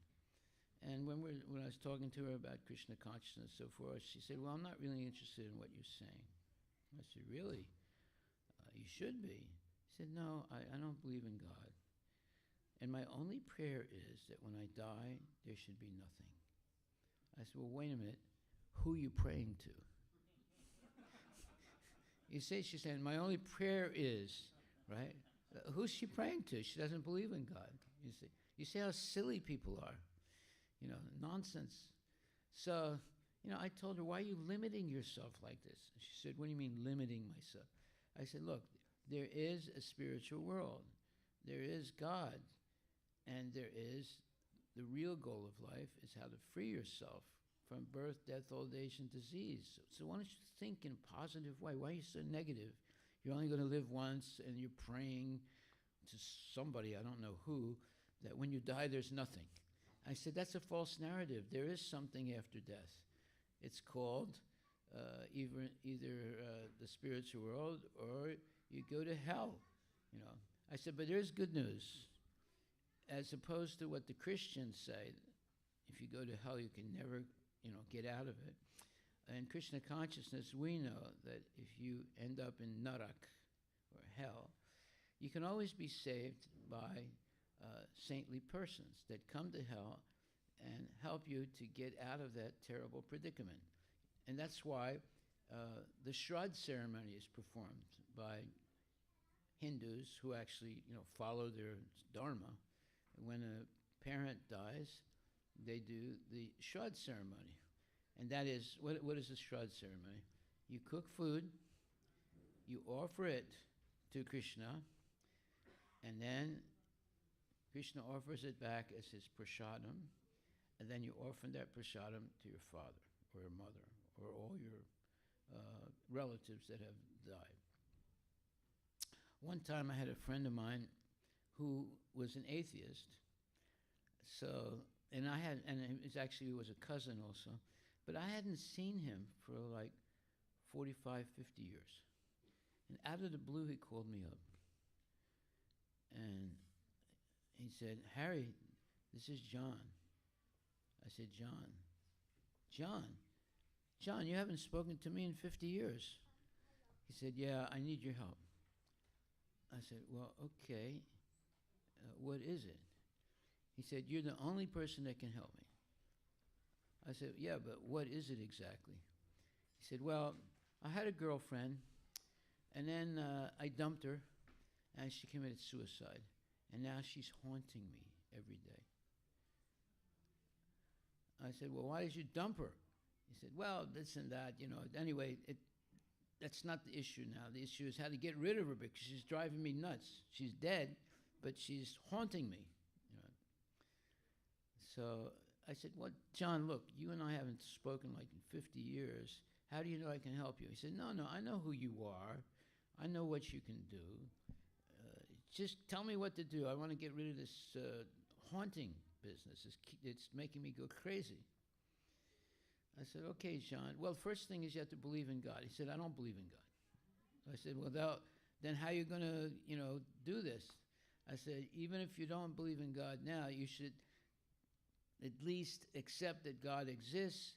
And when I was talking to her about Krishna consciousness and so forth, she said, "Well, I'm not really interested in what you're saying." I said, "Really? You should be." She said, "No, I don't believe in God. And my only prayer is that when I die, there should be nothing." I said, "Well, wait a minute. Who are you praying to?" You see, she said, "My only prayer is," right? Who's she praying to? She doesn't believe in God. You see how silly people are. Nonsense. So, I told her, "Why are you limiting yourself like this?" And she said, "What do you mean limiting myself?" I said, "Look, there is a spiritual world. There is God. And there is the real goal of life is how to free yourself from birth, death, old age, and disease. So why don't you think in a positive way? Why are you so negative? You're only going to live once, and you're praying to somebody, I don't know who, that when you die, there's nothing." I said, "That's a false narrative. There is something after death. It's called either the spiritual world, or you go to hell." I said, "But there's good news. As opposed to what the Christians say, if you go to hell, you can never, get out of it. In Krishna consciousness, we know that if you end up in narak, or hell, you can always be saved by saintly persons that come to hell and help you to get out of that terrible predicament. And that's why the Shraddha ceremony is performed by Hindus who actually, follow their dharma. When a parent dies, they do the Shraddha ceremony. And that is, what is the Shraddha ceremony? You cook food, you offer it to Krishna, and then Krishna offers it back as his prasadam, and then you offer that prasadam to your father or your mother or all your relatives that have died. One time I had a friend of mine who was an atheist. He was a cousin also, but I hadn't seen him for like 45, 50 years. And out of the blue, he called me up. And he said, "Harry, this is John." I said, John, you haven't spoken to me in 50 years. He said, "Yeah, I need your help." I said, "Well, okay. What is it?" He said, "You're the only person that can help me." I said, "Yeah, but what is it exactly?" He said, "Well, I had a girlfriend, and then I dumped her, and she committed suicide, and now she's haunting me every day." I said, "Well, why did you dump her?" He said, "Well, this and that, Anyway, that's not the issue now. The issue is how to get rid of her because she's driving me nuts. She's dead, but she's haunting me." So I said, "Well, John, look, you and I haven't spoken like in 50 years. How do you know I can help you?" He said, No, I know who you are. I know what you can do. Just tell me what to do. I want to get rid of this haunting business. It's making me go crazy. I said, okay, John. Well, first thing is you have to believe in God. He said, I don't believe in God. I said, well, then how are you going to, do this? I said, even if you don't believe in God now, you should at least accept that God exists,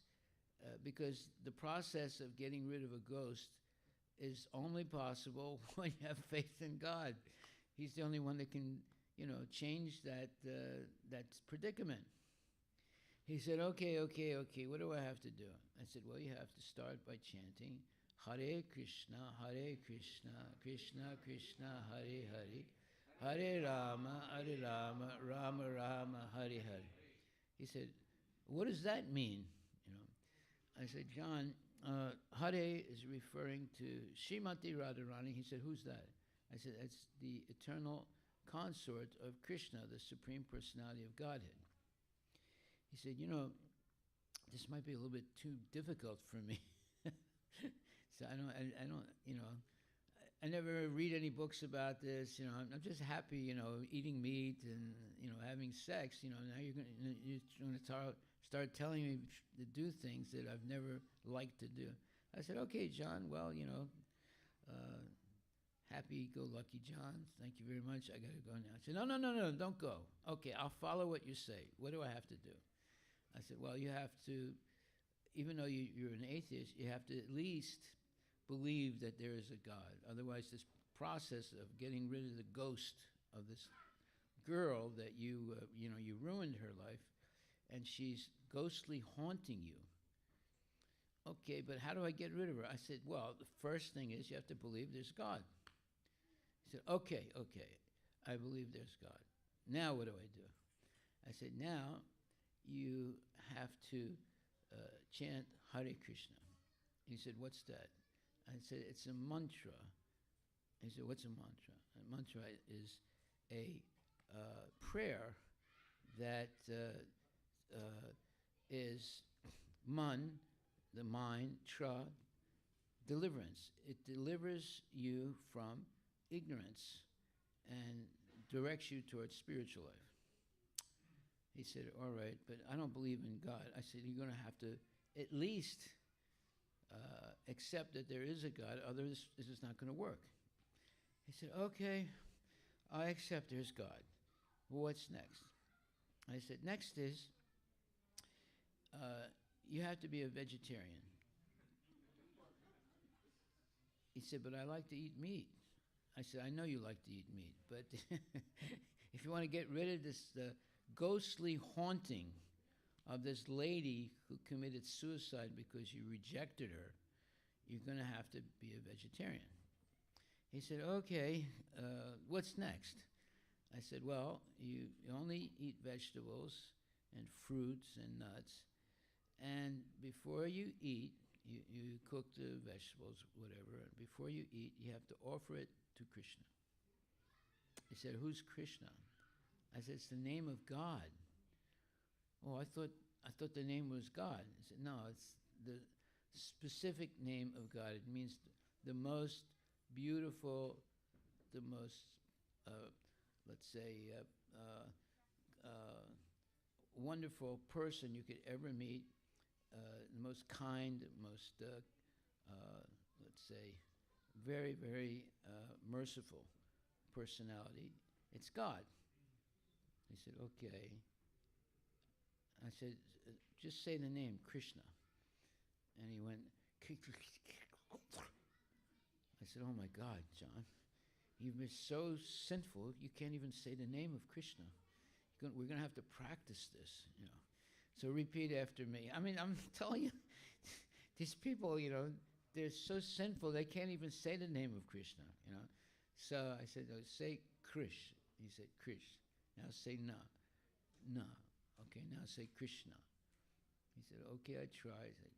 because the process of getting rid of a ghost is only possible when you have faith in God. He's the only one that can, change that predicament. He said, okay, what do I have to do? I said, well, you have to start by chanting Hare Krishna, Krishna Krishna, Hare Hare, Hare Rama, Rama Rama, Hare Hare. He said, what does that mean? I said, John, Hare is referring to Srimati Radharani. He said, who's that? I said, that's the eternal consort of Krishna, the Supreme Personality of Godhead. He said, this might be a little bit too difficult for me. So I never read any books about this. I'm just happy, eating meat and, having sex. Now you're going to start telling me to do things that I've never liked to do. I said, okay, John, well, happy-go-lucky John, thank you very much. I got to go now. I said, no, don't go. Okay, I'll follow what you say. What do I have to do? I said, well, you have to, even though you're an atheist, you have to at least believe that there is a God. Otherwise, this process of getting rid of the ghost of this girl that you ruined her life, and she's ghostly haunting you. Okay, but how do I get rid of her? I said, well, the first thing is you have to believe there's God. He said, okay, I believe there's God. Now what do I do? I said, now you have to chant Hare Krishna. He said, what's that? I said, it's a mantra. He said, what's a mantra? A mantra is a prayer that is man, the mind, tra, deliverance. It delivers you from ignorance and directs you towards spiritual life. He said, all right, but I don't believe in God. I said, you're going to have to at least accept that there is a God, otherwise this is not going to work. He said, okay, I accept there's God. Well, what's next? I said, next is you have to be a vegetarian. He said, but I like to eat meat. I said, I know you like to eat meat, but if you want to get rid of this ghostly haunting of this lady who committed suicide because you rejected her, you're going to have to be a vegetarian. He said, okay, what's next? I said, well, you only eat vegetables and fruits and nuts, and before you eat, you cook the vegetables, whatever, and before you eat, you have to offer it to Krishna. He said, who's Krishna? I said, it's the name of God. Oh, I thought the name was God. He said, no, it's the specific name of God. It means the most beautiful, the most, let's say, wonderful person you could ever meet, the most kind, most, let's say, very, very merciful personality. It's God. He said, okay. I said, just say the name, Krishna. And he went, I said, oh my God, John, you've been so sinful, you can't even say the name of Krishna. We're going to have to practice this, So repeat after me. I mean, I'm telling you, these people, they're so sinful, they can't even say the name of Krishna, So I said, oh, say Krish. He said, Krish. Now say Na. Na. Okay, now say Krishna. He said, okay, I try. I said,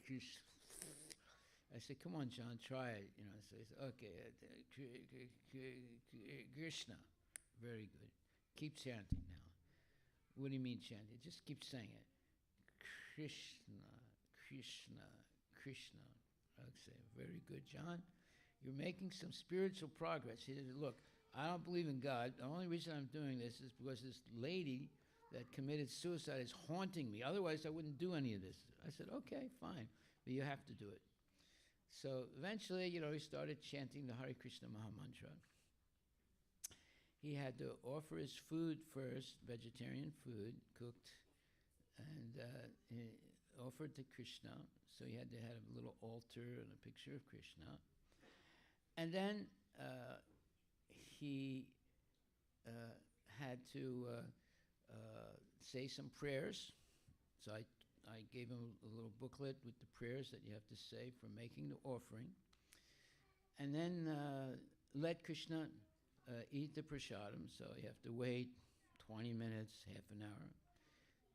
Krish. I said, come on, John, try it. So he said, okay, Krishna. Very good. Keep chanting now. What do you mean chanting? Just keep saying it. Krishna, Krishna, Krishna. I would say, very good, John. You're making some spiritual progress. He said, look, I don't believe in God. The only reason I'm doing this is because this lady that committed suicide is haunting me. Otherwise, I wouldn't do any of this. I said, okay, fine, but you have to do it. So eventually, he started chanting the Hare Krishna Maha Mantra. He had to offer his food first, vegetarian food, cooked, and he offered to Krishna. So he had to have a little altar and a picture of Krishna. And then he had to say some prayers. So I gave him a little booklet with the prayers that you have to say for making the offering. And then let Krishna eat the prasadam. So you have to wait 20 minutes, half an hour.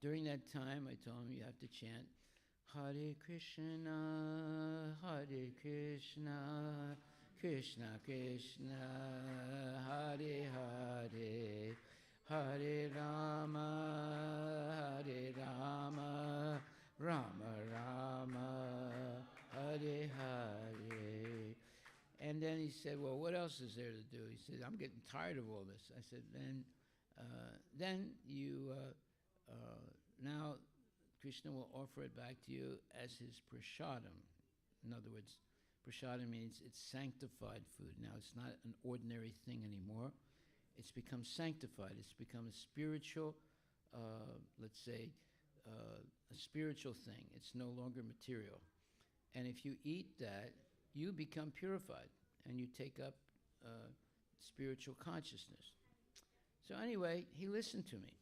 During that time, I told him you have to chant Hare Krishna, Hare Krishna, Krishna Krishna, Hare Hare, Hare Rama, Hare Rama, Rama Rama, Hare Hare. And then he said, well, what else is there to do? He said, I'm getting tired of all this. I said, then you, now Krishna will offer it back to you as his prasadam. In other words, prasadam means it's sanctified food. Now, it's not an ordinary thing anymore. It's become sanctified. It's become a spiritual, let's say, a spiritual thing. It's no longer material. And if you eat that, you become purified, and you take up spiritual consciousness. So anyway, he listened to me.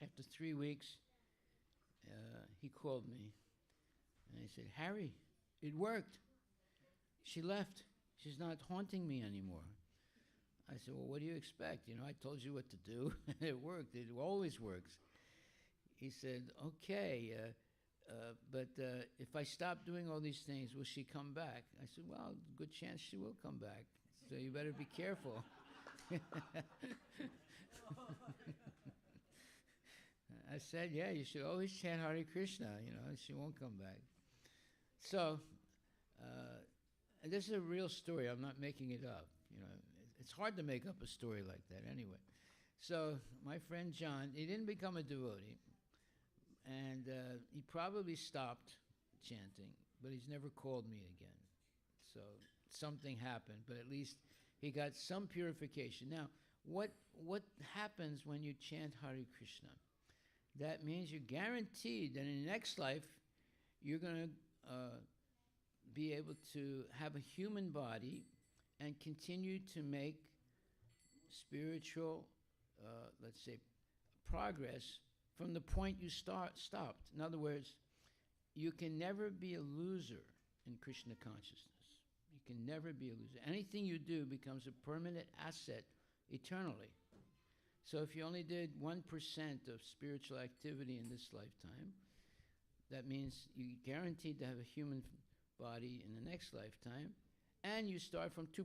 After 3 weeks, he called me, and he said, Harry, it worked. She left. She's not haunting me anymore. I said, well, what do you expect? I told you what to do. It worked. It always works. He said, okay, but if I stop doing all these things, will she come back? I said, well, good chance she will come back. So you better be careful. I said, yeah, you should always chant Hare Krishna, she won't come back. So, and this is a real story. I'm not making it up. It's hard to make up a story like that anyway. So my friend John, he didn't become a devotee, and he probably stopped chanting, but he's never called me again. So something happened, but at least he got some purification. Now, what happens when you chant Hare Krishna? That means you're guaranteed that in the next life, you're going to be able to have a human body and continue to make spiritual, let's say, progress from the point you stopped. In other words, you can never be a loser in Krishna consciousness. You can never be a loser. Anything you do becomes a permanent asset eternally. So if you only did 1% of spiritual activity in this lifetime, that means you're guaranteed to have a human body in the next lifetime, and you start from 2%.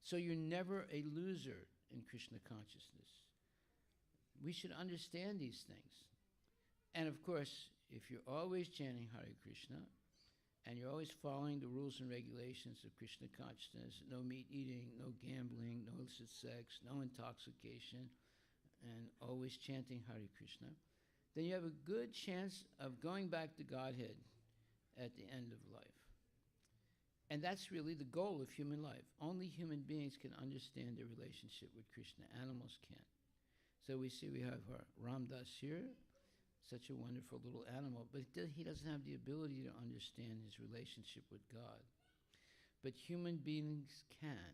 So you're never a loser in Krishna consciousness. We should understand these things. And of course, if you're always chanting Hare Krishna, and you're always following the rules and regulations of Krishna consciousness, no meat eating, no gambling, no illicit sex, no intoxication, and always chanting Hare Krishna, then you have a good chance of going back to Godhead at the end of life. And that's really the goal of human life. Only human beings can understand their relationship with Krishna. Animals can't. So we see we have our Ramdas here, such a wonderful little animal, but he doesn't have the ability to understand his relationship with God. But human beings can.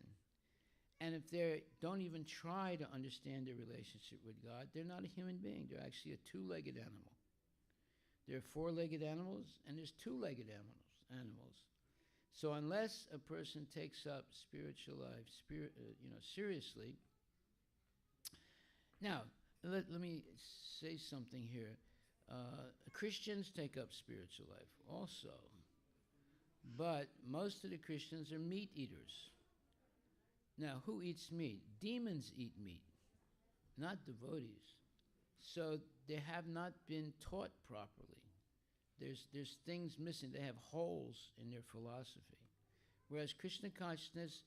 And if they don't even try to understand their relationship with God, they're not a human being. They're actually a two-legged animal. There are four-legged animals, and there's two-legged animals. So unless a person takes up spiritual life seriously. Now, let me say something here. Christians take up spiritual life also, but most of the Christians are meat eaters. Now, who eats meat? Demons eat meat, not devotees. So they have not been taught properly. there's things missing. They have holes in their philosophy. Whereas Krishna consciousness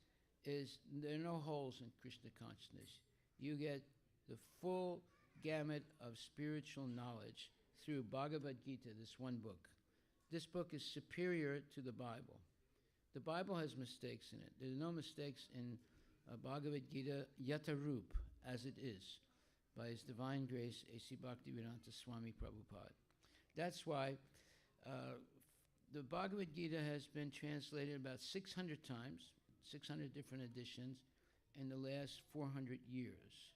there are no holes in Krishna consciousness. You get the full gamut of spiritual knowledge through Bhagavad Gita, this one book. This book is superior to the Bible. The Bible has mistakes in it. There are no mistakes in Bhagavad Gita Yatarup, as it is, by His Divine Grace, A.C. Bhaktivedanta Swami Prabhupada. That's why the Bhagavad Gita has been translated about 600 times, 600 different editions, in the last 400 years.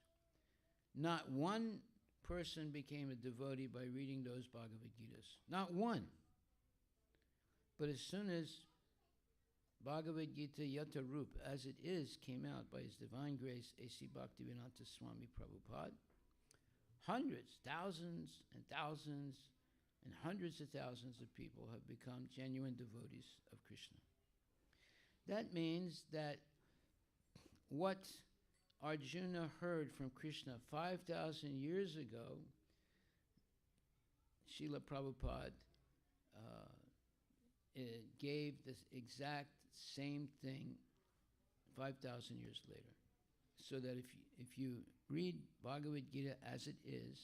Not one person became a devotee by reading those Bhagavad Gitas. Not one. But as soon as Bhagavad Gita Yatarup, as it is, came out by His Divine Grace, A.C. Bhaktivedanta Swami Prabhupada, hundreds, thousands and thousands and hundreds of thousands of people have become genuine devotees of Krishna. That means that what Arjuna heard from Krishna 5,000 years ago, Srila Prabhupada gave this exact same thing 5,000 years later. So that if you read Bhagavad Gita as it is,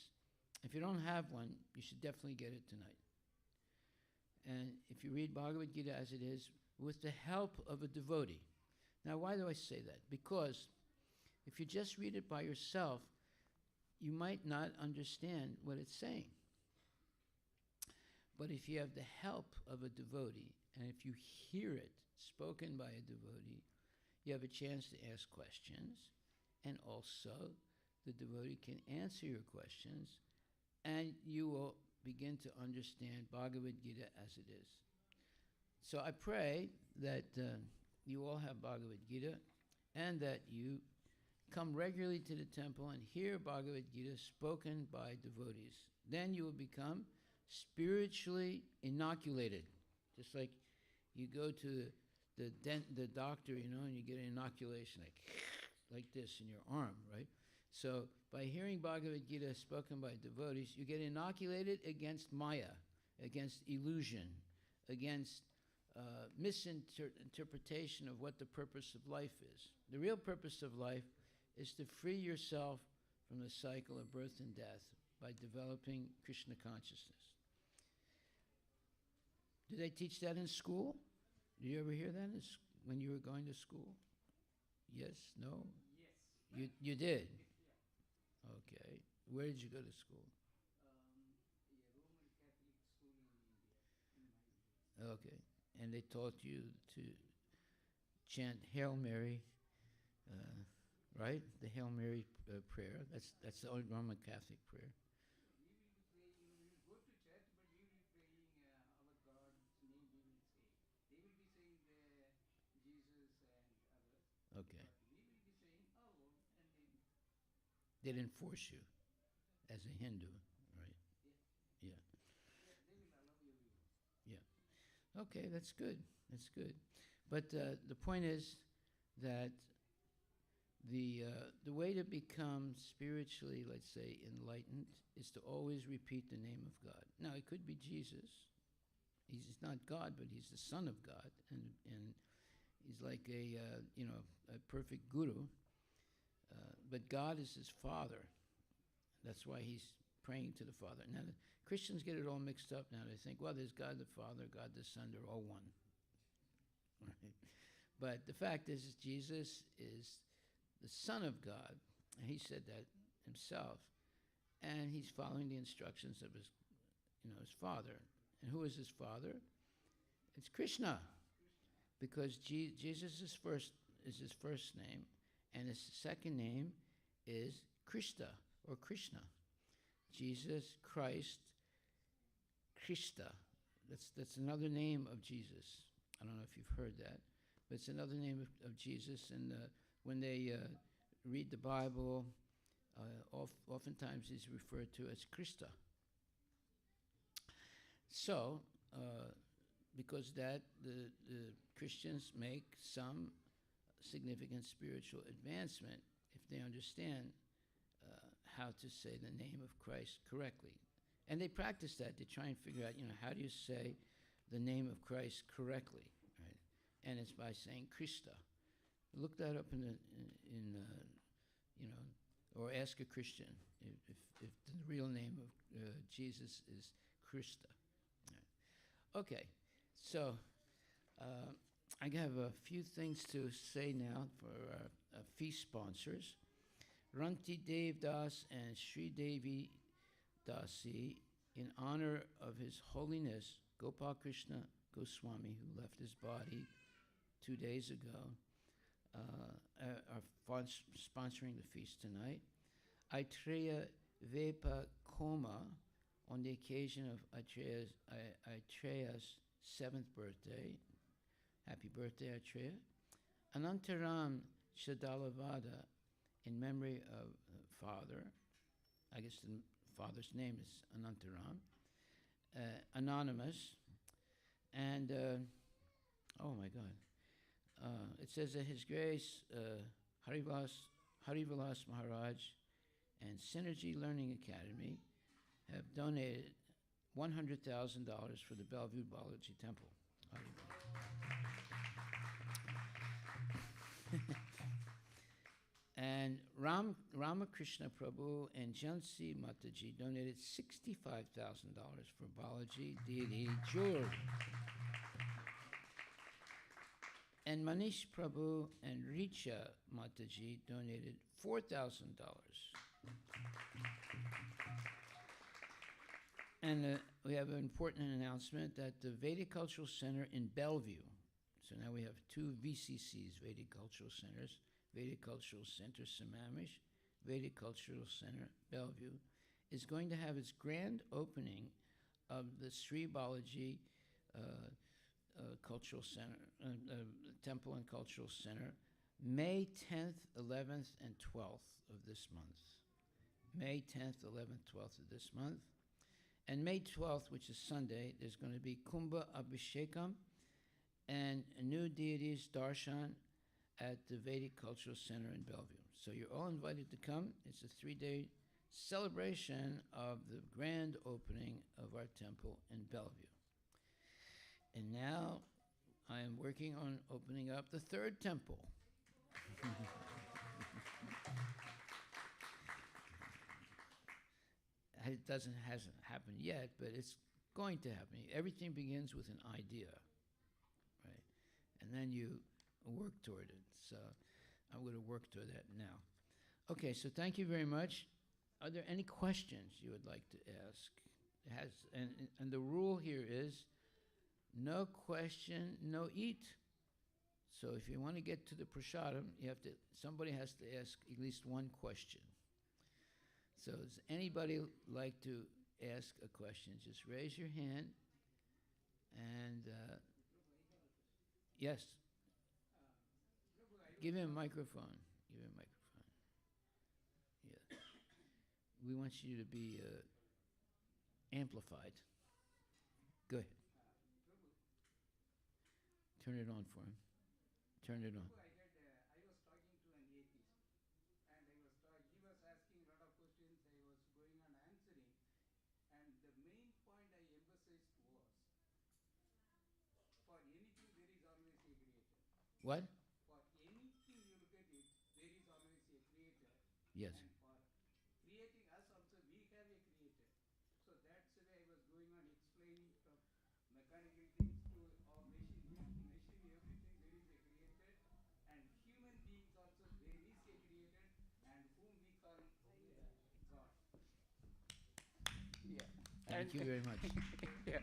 if you don't have one, you should definitely get it tonight. And if you read Bhagavad Gita as it is, with the help of a devotee. Now, why do I say that? Because if you just read it by yourself, you might not understand what it's saying. But if you have the help of a devotee, and if you hear it spoken by a devotee, you have a chance to ask questions, and also the devotee can answer your questions, and you will begin to understand Bhagavad Gita as it is. So I pray that you all have Bhagavad Gita, and that you come regularly to the temple and hear Bhagavad Gita spoken by devotees. Then you will become spiritually inoculated. Just like you go to the doctor, and you get an inoculation, like this in your arm, right? So by hearing Bhagavad Gita spoken by devotees, you get inoculated against Maya, against illusion, against misinterpretation of what the purpose of life is. The real purpose of life is to free yourself from the cycle of birth and death by developing Krishna consciousness. Do they teach that in school? Did you ever hear that when you were going to school? Yes? No? Yes. You did? Okay. Where did you go to school? Okay. And they taught you to chant Hail Mary, right? The Hail Mary prayer. That's the old Roman Catholic prayer. Okay. They didn't force you as a Hindu, right? Yeah. Yeah. Okay, that's good. That's good. But the point is that the way to become spiritually, let's say, enlightened is to always repeat the name of God. Now, it could be Jesus. He's not God, but He's the Son of God, and He's like a perfect guru. But God is His Father. That's why He's praying to the Father. Now, the Christians get it all mixed up now. They think, well, there's God the Father, God the Son, they're all one. Right? But the fact is Jesus is the Son of God, and He said that Himself. And He's following the instructions of His Father. And who is His Father? It's Krishna. Because Jesus is His first name, and His second name is Krishna or Krishna. Jesus Christ, Krishna. That's another name of Jesus. I don't know if you've heard that, but it's another name of Jesus. And when they read the Bible, oftentimes He's referred to as Krishna. So, because that the Christians make some significant spiritual advancement if they understand how to say the name of Christ correctly. And they practice that. They try and figure out, how do you say the name of Christ correctly, right? And it's by saying Krista. Look that up or ask a Christian if the real name of Jesus is Krista. Right. Okay, so I have a few things to say now for our feast sponsors. Ranti Dev Das and Sri Devi Dasi, in honor of His Holiness Gopal Krishna Goswami, who left his body 2 days ago, are sponsoring the feast tonight. Aitreya Vepa Koma, on the occasion of Aitreya's 7th birthday. Happy birthday, Aitreya. Anantaram Shadalavada, in memory of father. I guess the father's name is Anantaram. Anonymous. And, oh my God. It says that His Grace Harivilas Maharaj and Synergy Learning Academy have donated $100,000 for the Bellevue Balaji Temple. And Ramakrishna Prabhu and Jansi Mataji donated $65,000 for Balaji deity jewelry. And Manish Prabhu and Richa Mataji donated $4,000. And we have an important announcement that the Vedic Cultural Center in Bellevue, so now we have 2 VCCs, Vedic Cultural Centers, Vedic Cultural Center Sammamish, Vedic Cultural Center Bellevue, is going to have its grand opening of the Sri Balaji Cultural Center, Temple and Cultural Center, May 10th, 11th, and 12th of this month. May 10th, 11th, 12th of this month. And May 12th, which is Sunday, there's going to be Kumbha Abhishekam and new deities darshan at the Vedic Cultural Center in Bellevue. So you're all invited to come. It's a 3-day celebration of the grand opening of our temple in Bellevue. And now I am working on opening up the 3rd temple. It hasn't happened yet, but it's going to happen. Everything begins with an idea, right? And then you work toward it. So I'm going to work toward that now. Okay, so thank you very much. Are there any questions you would like to ask? And the rule here is no question, no eat. So if you want to get to the prasadam, somebody has to ask at least one question. So does anybody like to ask a question? Just raise your hand. And yes. Give him a microphone. Give him a microphone. Yeah. We want you to be amplified. Go ahead. Turn it on for him. Turn it on. I was talking to an atheist, and he was asking a lot of questions. I was going on answering, and the main point I emphasized was, for anything there is always a creator. What? For anything you look at it, there is always a creator. Yes. And for creating us also, we have a creator. So that's the way I was going on explaining from mechanical things to machine, everything, there is a creator. And human beings also, there is a creator, and whom we call God. Yeah. Thank you very much. Yeah.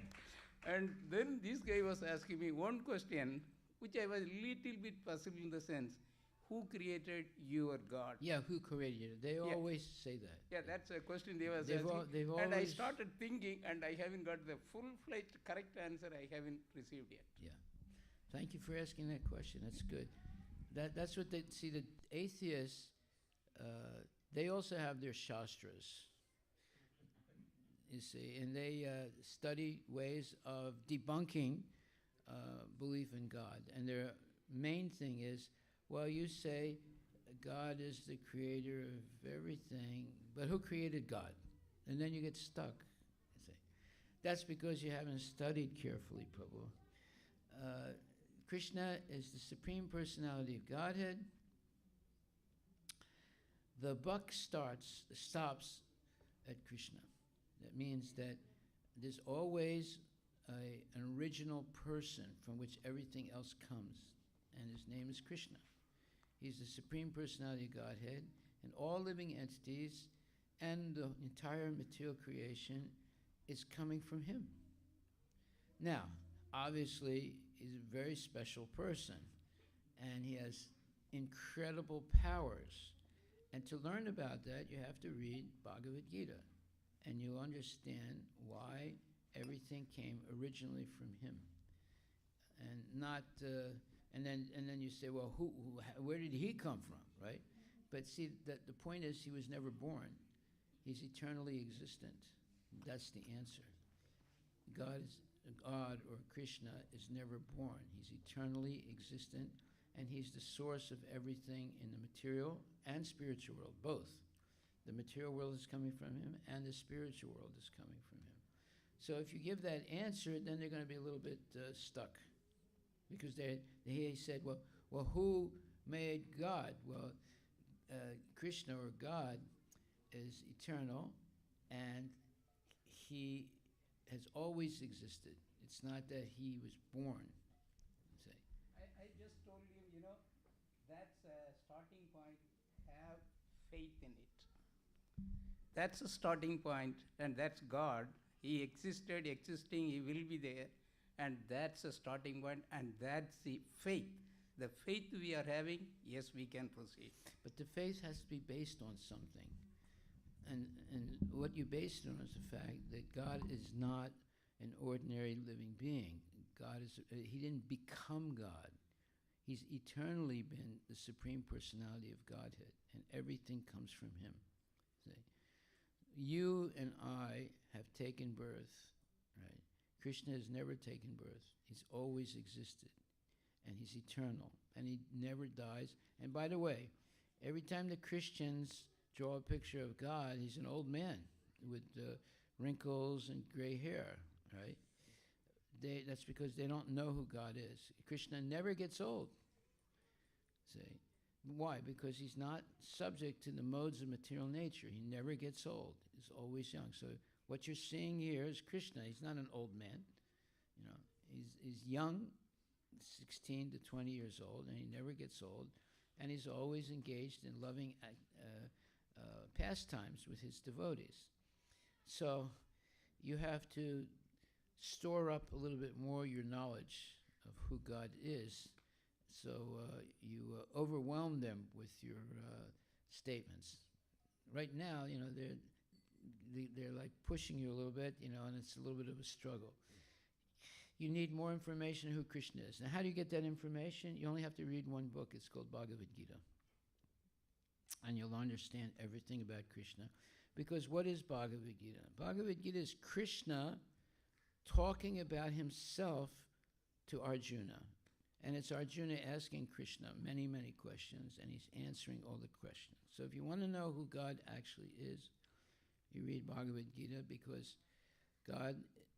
And then this guy was asking me one question, which I was little bit puzzled in the sense, who created your God? Yeah, who created it? They Yeah. always say that. Yeah, that's a question they was They've asking. they've And I always- started thinking, and I haven't got the full-fledged correct answer I haven't received yet. Yeah. Thank you for asking that question. That's good. That's what they see. The atheists, they also have their shastras. You see, and they study ways of debunking belief in God. And their main thing is, well, you say God is the creator of everything, but who created God? And then you get stuck. That's because you haven't studied carefully, Prabhu. Krishna is the Supreme Personality of Godhead. The buck stops at Krishna. That means that there's always an original person from which everything else comes, and his name is Krishna. He's the Supreme Personality of Godhead, and all living entities and the entire material creation is coming from him. Now, obviously, he's a very special person, and he has incredible powers. And to learn about that, you have to read Bhagavad Gita, and you'll understand why everything came originally from him, and not. And then you say, well, where did he come from, right? But see, the point is, he was never born. He's eternally existent. That's the answer. God or Krishna is never born. He's eternally existent, and he's the source of everything in the material and spiritual world, both. The material world is coming from him, and the spiritual world is coming from him. So if you give that answer, then they're going to be a little bit stuck. Because he said, well, who made God? Well, Krishna or God is eternal, and he has always existed. It's not that he was born. Say. I just told him, that's a starting point. Have faith in it. That's a starting point, and that's God. He existed, existing, he will be there. And that's a starting point, and that's the faith. The faith we are having, yes, we can proceed. But the faith has to be based on something. And what you base it on is the fact that God is not an ordinary living being. God is, he didn't become God. He's eternally been the Supreme Personality of Godhead, and everything comes from him. See? You and I have taken birth, right? Krishna has never taken birth. He's always existed, and he's eternal, and he never dies. And by the way, every time the Christians draw a picture of God, he's an old man with wrinkles and gray hair, right? That's because they don't know who God is. Krishna never gets old. See? Why? Because he's not subject to the modes of material nature. He never gets old. He's always young. So what you're seeing here is Krishna. He's not an old man. He's young, 16 to 20 years old, and he never gets old. And he's always engaged in loving pastimes with his devotees. So you have to store up a little bit more your knowledge of who God is, so you overwhelm them with your statements. Right now, they're like pushing you a little bit, and it's a little bit of a struggle. You need more information on who Krishna is. Now, how do you get that information? You only have to read one book. It's called Bhagavad Gita. And you'll understand everything about Krishna. Because what is Bhagavad Gita? Bhagavad Gita is Krishna talking about himself to Arjuna. And it's Arjuna asking Krishna many, many questions, and he's answering all the questions. So if you want to know who God actually is, you read Bhagavad Gita, because God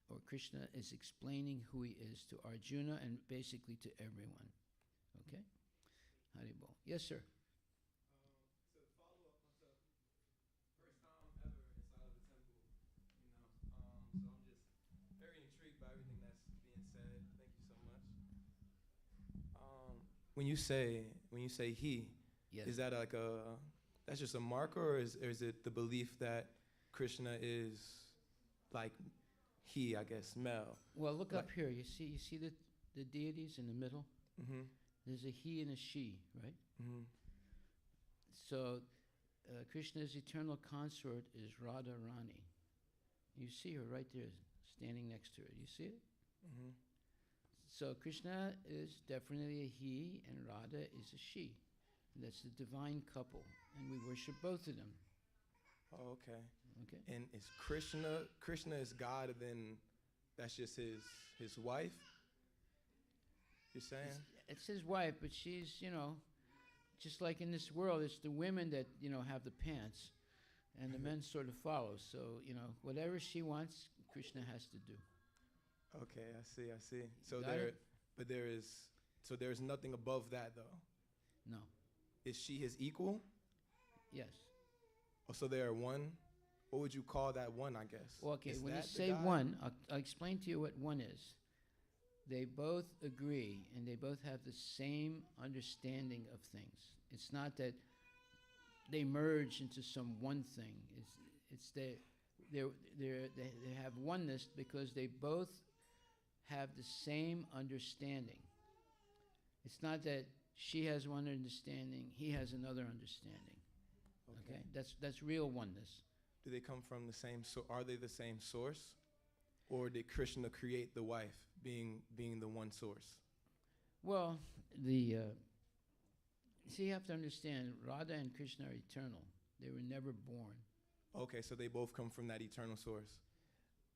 or Krishna is explaining who he is to Arjuna and basically to everyone. Okay? Haribol. Yes, sir. To follow up myself, first time ever inside of the temple, so I'm just very intrigued by everything that's being said. Thank you so much. When you say he, Yes. is that like that's just a marker, or is it the belief that Krishna is like he, I guess, male? Well, look up here. You see the deities in the middle? Mm-hmm. There's a he and a she, right? Mm-hmm. So Krishna's eternal consort is Radha Rani. You see her right there, standing next to her. You see it? Mm-hmm. So Krishna is definitely a he, and Radha is a she. And that's the divine couple, and we worship both of them. Oh, okay. Okay. And is Krishna is God, and then that's just his wife? You're saying? It's his wife, but she's, just like in this world, it's the women that, have the pants, and the men sort of follow. So, whatever she wants, Krishna has to do. Okay, I see. I see. So Got it? but there is nothing above that though. No. Is she his equal? Yes. Oh, so they are one. What would you call that one? I guess. Well, okay, Is when you that the say God? one, I'll explain to you what one is. They both agree and they both have the same understanding of things. It's not that they merge into some one thing. It's they have oneness because they both have the same understanding. It's not that she has one understanding, he has another understanding. Okay? That's real oneness. Do they come from the same? So are they the same source, or did Krishna create the wife, being the one source? Well, see, you have to understand, Radha and Krishna are eternal. They were never born. Okay, so they both come from that eternal source.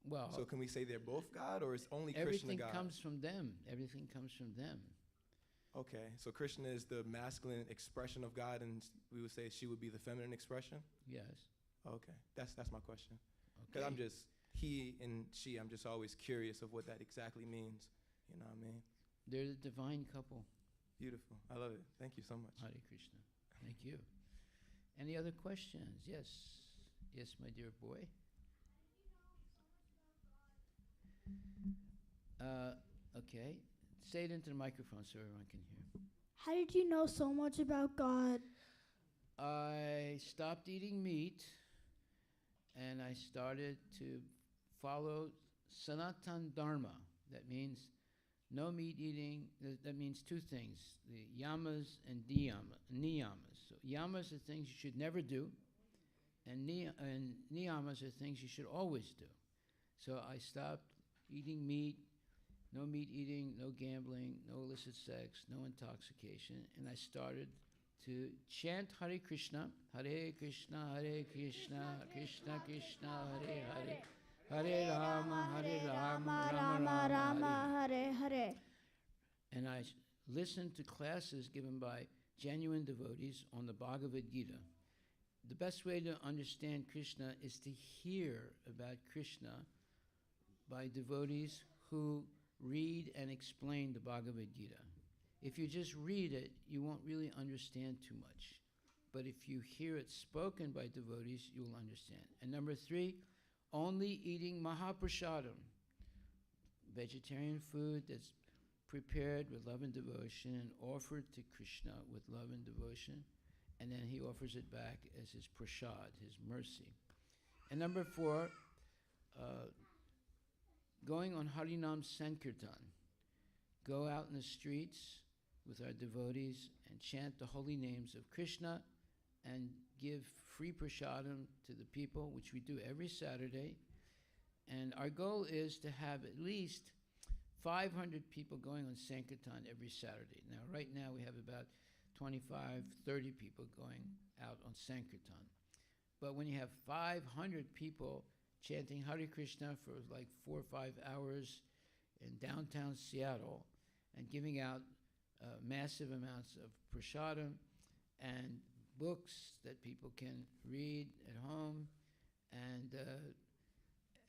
Well, So can we say they're both God, or is only Krishna everything God? comes from them. Everything comes from them. Okay, so Krishna is the masculine expression of God, and we would say she would be the feminine expression. Yes. Okay, that's my question. Okay. Because I'm just he and she. I'm just always curious of what that exactly means. You know what I mean? They're the divine couple. Beautiful. I love it. Thank you so much. Hare Krishna. Thank you. Any other questions? Yes. Yes, my dear boy. Okay. Say it into the microphone so everyone can hear. How did you know so much about God? I stopped eating meat and I started to follow Sanatan Dharma. That means no meat eating. That means two things, the yamas and niyamas. So yamas are things you should never do, and niyamas are things you should always do. So I stopped eating meat, no meat eating, no gambling, no illicit sex, no intoxication, and I started to chant Hare Krishna, Hare Krishna, Hare Krishna, Krishna Krishna, Hare Hare, Hare Rama, Rama Rama, Hare. Hare. And I listened to classes given by genuine devotees on the Bhagavad Gita. The best way to understand Krishna is to hear about Krishna by devotees who read and explain the Bhagavad Gita. If you just read it, you won't really understand too much. But if you hear it spoken by devotees, you'll understand. And number 3, only eating Mahaprasadam, vegetarian food that's prepared with love and devotion and offered to Krishna with love and devotion, and then he offers it back as his prasad, his mercy. And number 4, going on Harinam Sankirtan. Go out in the streets with our devotees and chant the holy names of Krishna and give free prasadam to the people, which we do every Saturday. And our goal is to have at least 500 people going on Sankirtan every Saturday. Now, right now we have about 25, 30 people going out on Sankirtan. But when you have 500 people chanting Hare Krishna for like 4 or 5 hours in downtown Seattle and giving out massive amounts of prasadam and books that people can read at home, and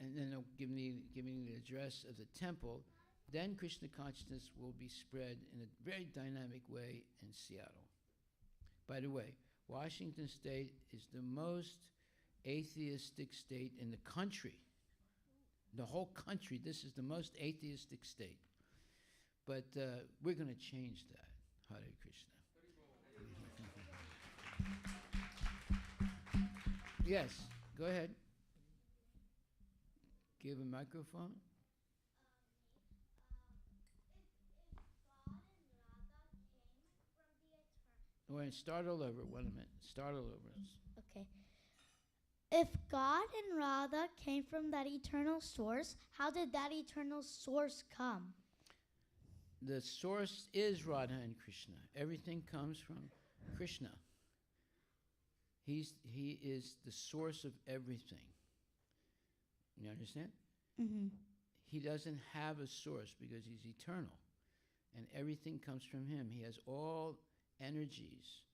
then they'll giving the address of the temple, then Krishna consciousness will be spread in a very dynamic way in Seattle. By the way, Washington State is the most atheistic state in the country. The whole country, this is the most atheistic state. But we're going to change that. Hare Krishna. Yes, go ahead. Give a microphone. Wait, start all over. Wait a minute. Start all over. Okay. If God and Radha came from that eternal source, how did that eternal source come? The source is Radha and Krishna. Everything comes from Krishna. He is the source of everything. You understand? Mm-hmm. He doesn't have a source because he's eternal. And everything comes from him. He has all energies,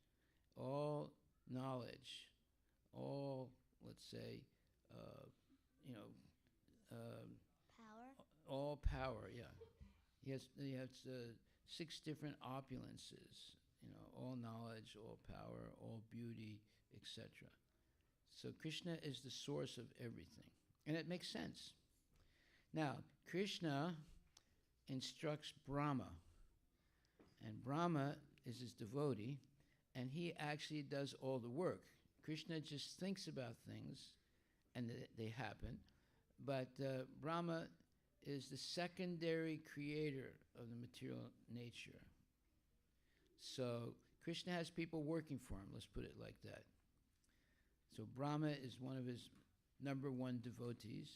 all knowledge, all, let's say, Power. all power. Yeah, he has 6 different opulences. All knowledge, all power, all beauty, etc. So Krishna is the source of everything, and it makes sense. Now, Krishna instructs Brahma, and Brahma is his devotee, and he actually does all the work. Krishna just thinks about things, and they happen, but Brahma is the secondary creator of the material nature. So Krishna has people working for him, let's put it like that. So Brahma is one of his number 1 devotees,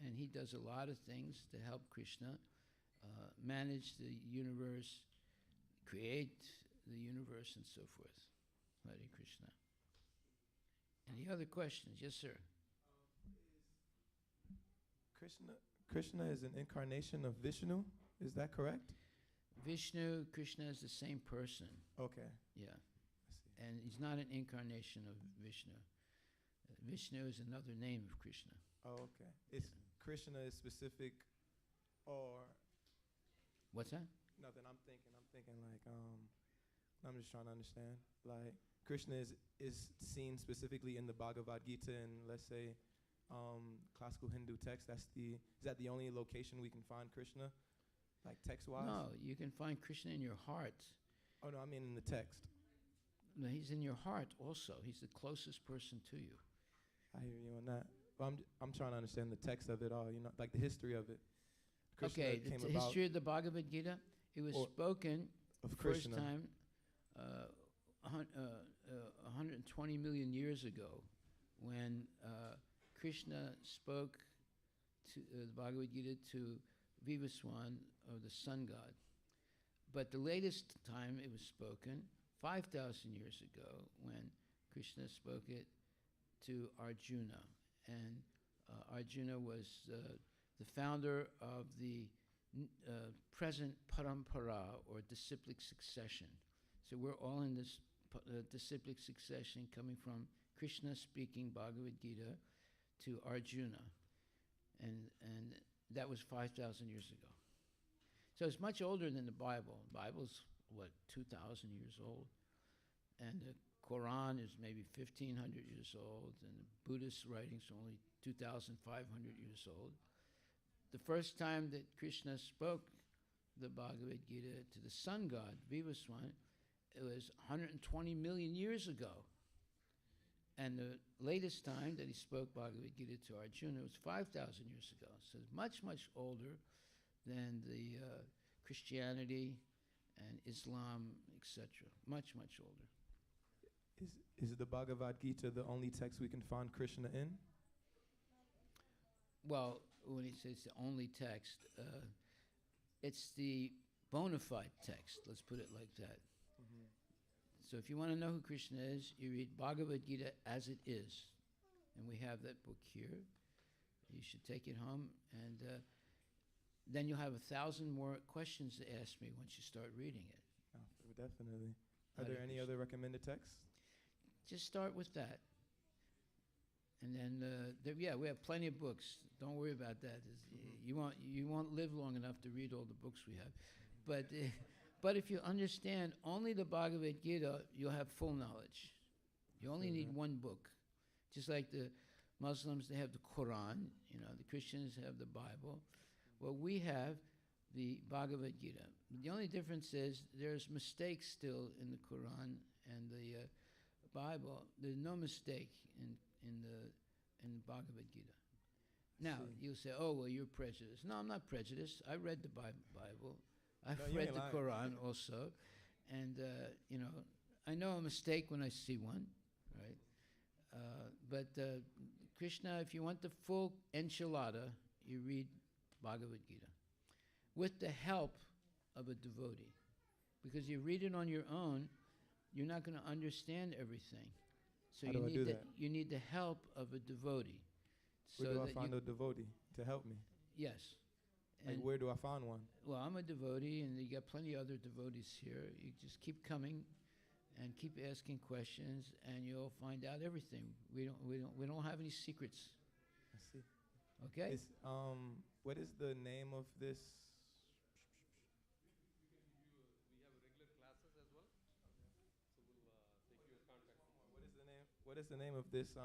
and he does a lot of things to help Krishna manage the universe, create the universe, and so forth. Hare Krishna. Any other questions? Yes, sir. Krishna is an incarnation of Vishnu. Is that correct? Vishnu, Krishna is the same person. Okay. Yeah. I see. And he's not an incarnation of Vishnu. Vishnu is another name of Krishna. Oh, okay. Is Krishna is specific, or What's that? nothing? I'm thinking like I'm just trying to understand. Like Krishna is seen specifically in the Bhagavad Gita and let's say classical Hindu text. Is that the only location we can find Krishna, like text wise? No, you can find Krishna in your heart. Oh no, I mean in the text. No, he's in your heart also. He's the closest person to you. I hear you on that. But I'm trying to understand the text of it all. Like the history of it. Krishna Okay, came the about history of the Bhagavad Gita, it was Or spoken of the first Krishna. time 120 million years ago when Krishna spoke to the Bhagavad Gita to Vivaswan, or the sun god. But the latest time it was spoken, 5,000 years ago, when Krishna spoke it to Arjuna. And Arjuna was the founder of the present parampara, or disciplic succession. So we're all in this disciplic succession coming from Krishna speaking Bhagavad Gita to Arjuna. And that was 5,000 years ago. So it's much older than the Bible. The Bible's, 2,000 years old? And the Quran is maybe 1,500 years old, and the Buddhist writings are only 2,500 years old. The first time that Krishna spoke the Bhagavad Gita to the sun god, Vivaswan, it was 120 million years ago. And the latest time that he spoke Bhagavad Gita to Arjuna was 5,000 years ago. So it's much, much older than the Christianity and Islam, etc. Much, much older. Is the Bhagavad Gita the only text we can find Krishna in? Well, when he says the only text, it's the bona fide text, let's put it like that. So if you want to know who Krishna is, you read Bhagavad Gita as it is. And we have that book here. You should take it home, and then you'll have 1,000 more questions to ask me once you start reading it. Oh, definitely. Are Hare there any Krishna. other recommended texts? Just start with that. And then, we have plenty of books. Don't worry about that. You won't live long enough to read all the books we have. But if you understand only the Bhagavad Gita, you'll have full knowledge. You only need one book. Just like the Muslims, they have the Quran. The Christians have the Bible. Well, we have the Bhagavad Gita. The only difference is there's mistakes still in the Quran and the Bible. There's no mistake in the Bhagavad Gita. Now, you'll say, oh, well, you're prejudiced. No, I'm not prejudiced. I read the Bible. I've No, you read ain't the lying. Quran also. And, I know a mistake when I see one, right? But Krishna, if you want the full enchilada, you read Bhagavad Gita with the help of a devotee. Because you read it on your own, you're not going to understand everything. So How you do I need do the, that? you need the help of a devotee. Where do I that find you, a devotee to help me? yes. Like, And, where do I find one? well, I'm a devotee, and you got plenty of other devotees here. You just keep coming and keep asking questions, and you'll find out everything. We don't have any secrets. I see. Okay? Is what is the name of this? What is the name of this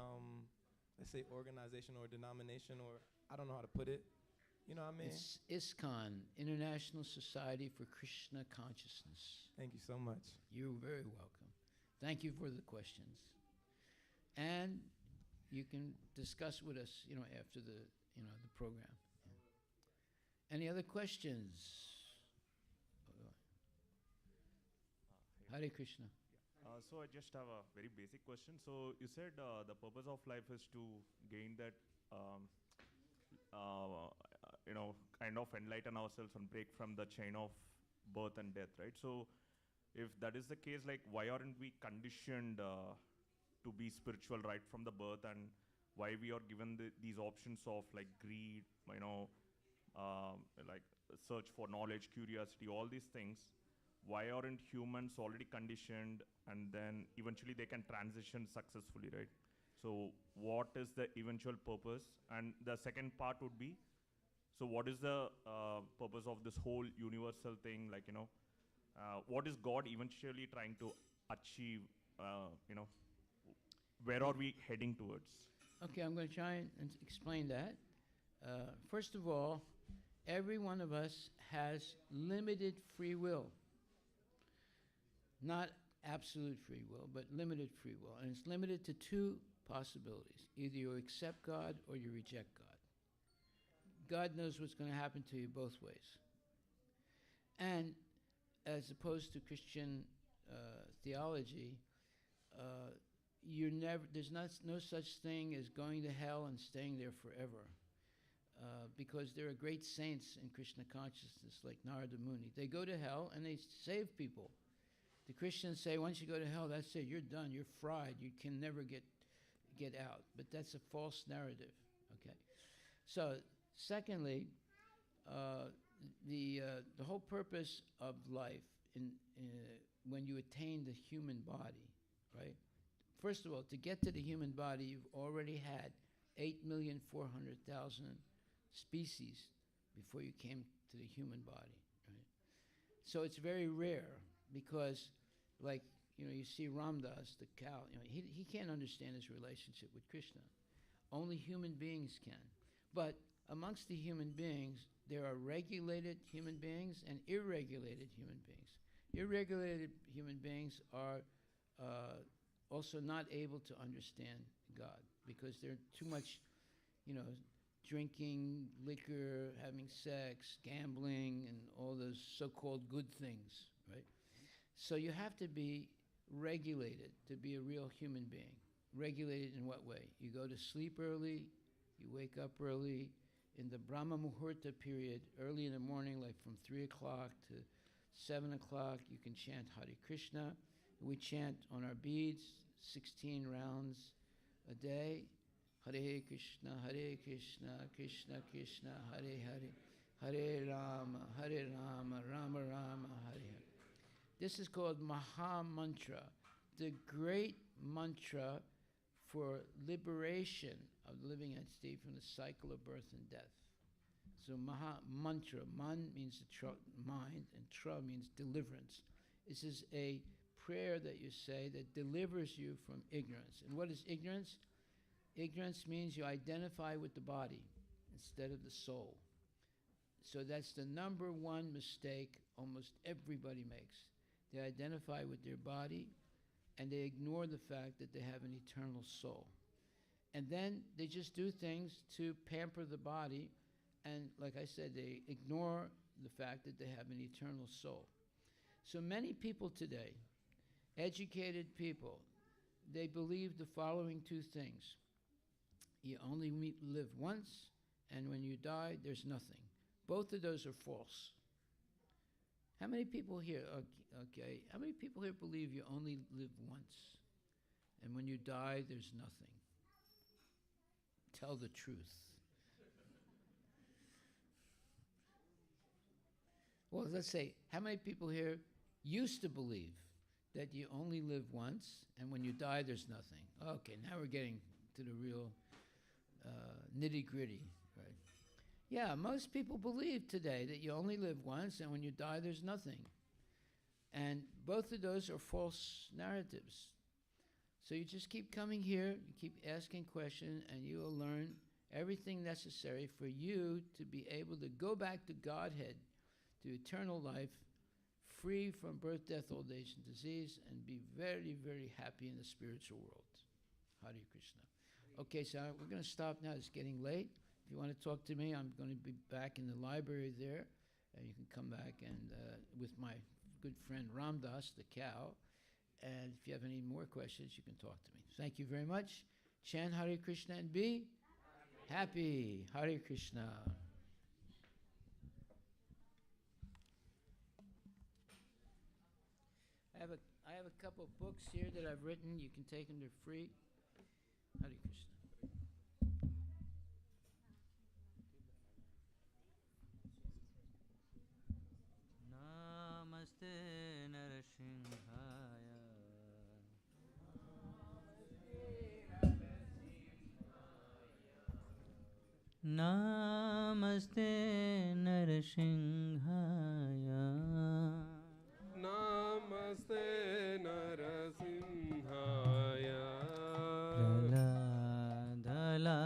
let's say organization or denomination, or I don't know how to put it. You know what I mean? It's ISKCON, International Society for Krishna Consciousness. Thank you so much. You're very welcome. Thank you for the questions. And you can discuss with us, after the program. Yeah. Any other questions? Hare Krishna. So I just have a very basic question. So you said the purpose of life is to gain that, kind of enlighten ourselves and break from the chain of birth and death, right? So if that is the case, like why aren't we conditioned to be spiritual right from the birth, and why we are given these options of like greed, like search for knowledge, curiosity, all these things? Why aren't humans already conditioned, and then eventually they can transition successfully, right? So what is the eventual purpose? And the second part would be, so what is the purpose of this whole universal thing? Like, what is God eventually trying to achieve? Where are we heading towards? Okay, I'm going to try and explain that. First of all, every one of us has limited free will. Not absolute free will, but limited free will. And it's limited to two possibilities. Either you accept God or you reject God. God knows what's going to happen to you both ways. And as opposed to Christian theology, there's no such thing as going to hell and staying there forever. Because there are great saints in Krishna consciousness like Narada Muni. They go to hell and they save people. The Christians say once you go to hell, that's it, you're done, you're fried, you can never get out. But that's a false narrative, okay? So, secondly, the whole purpose of life when you attain the human body, right? First of all, to get to the human body, you've already had 8,400,000 species before you came to the human body, right? So it's very rare because, like, you see Ramdas, the cow, he can't understand his relationship with Krishna. Only human beings can. But amongst the human beings, there are regulated human beings and irregulated human beings. Irregulated human beings are also not able to understand God because they're too much, drinking liquor, having sex, gambling, and all those so-called good things, right? So you have to be regulated to be a real human being. Regulated in what way? You go to sleep early, you wake up early. In the Brahma Muhurta period, early in the morning, like from 3 o'clock to 7 o'clock, you can chant Hare Krishna. We chant on our beads 16 rounds a day. Hare Krishna, Krishna Krishna, Hare Hare, Hare Rama, Rama Rama, Hare Hare. This is called Maha Mantra, the great mantra for liberation of the living entity from the cycle of birth and death. So Maha Mantra, Man means mind, and Tra means deliverance. This is a prayer that you say that delivers you from ignorance. And what is ignorance? Ignorance means you identify with the body instead of the soul. So that's the number one mistake almost everybody makes. They identify with their body and they ignore the fact that they have an eternal soul. And then they just do things to pamper the body, and like I said, they ignore the fact that they have an eternal soul. So many people today, educated people, they believe the following two things. You only live once, and when you die, there's nothing. Both of those are false. How many people here, okay, how many people here believe you only live once, and when you die, there's nothing? Tell the truth. Well, let's say, how many people here used to believe that you only live once, and when you die, there's nothing? Okay, now we're getting to the real nitty-gritty, right? Yeah, most people believe today that you only live once and when you die, there's nothing. And both of those are false narratives. So you just keep coming here, you keep asking questions, and you will learn everything necessary for you to be able to go back to Godhead, to eternal life, free from birth, death, old age, and disease, and be very, very happy in the spiritual world. Hare Krishna. Okay, so we're going to stop now. It's getting late. If you want to talk to me, I'm going to be back in the library there, and you can come back and with my good friend Ramdas, the cow. And if you have any more questions, you can talk to me. Thank you very much. Chant Hare Krishna and be happy. Hare Krishna. I have a couple of books here that I've written. You can take them. They're free. Hare Krishna. Namaste Narasimhaya. Namaste Narasimhaya. Namaste Narasimhaya. Praladala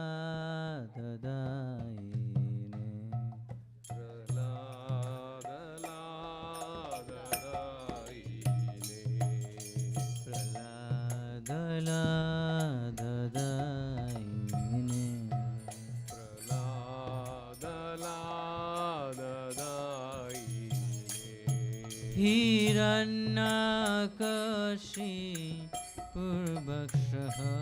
Dadaine. Praladala Dadaine. Praladala Dadaine. Praladala Dadaine. Hiranyakashi Purvakshaha.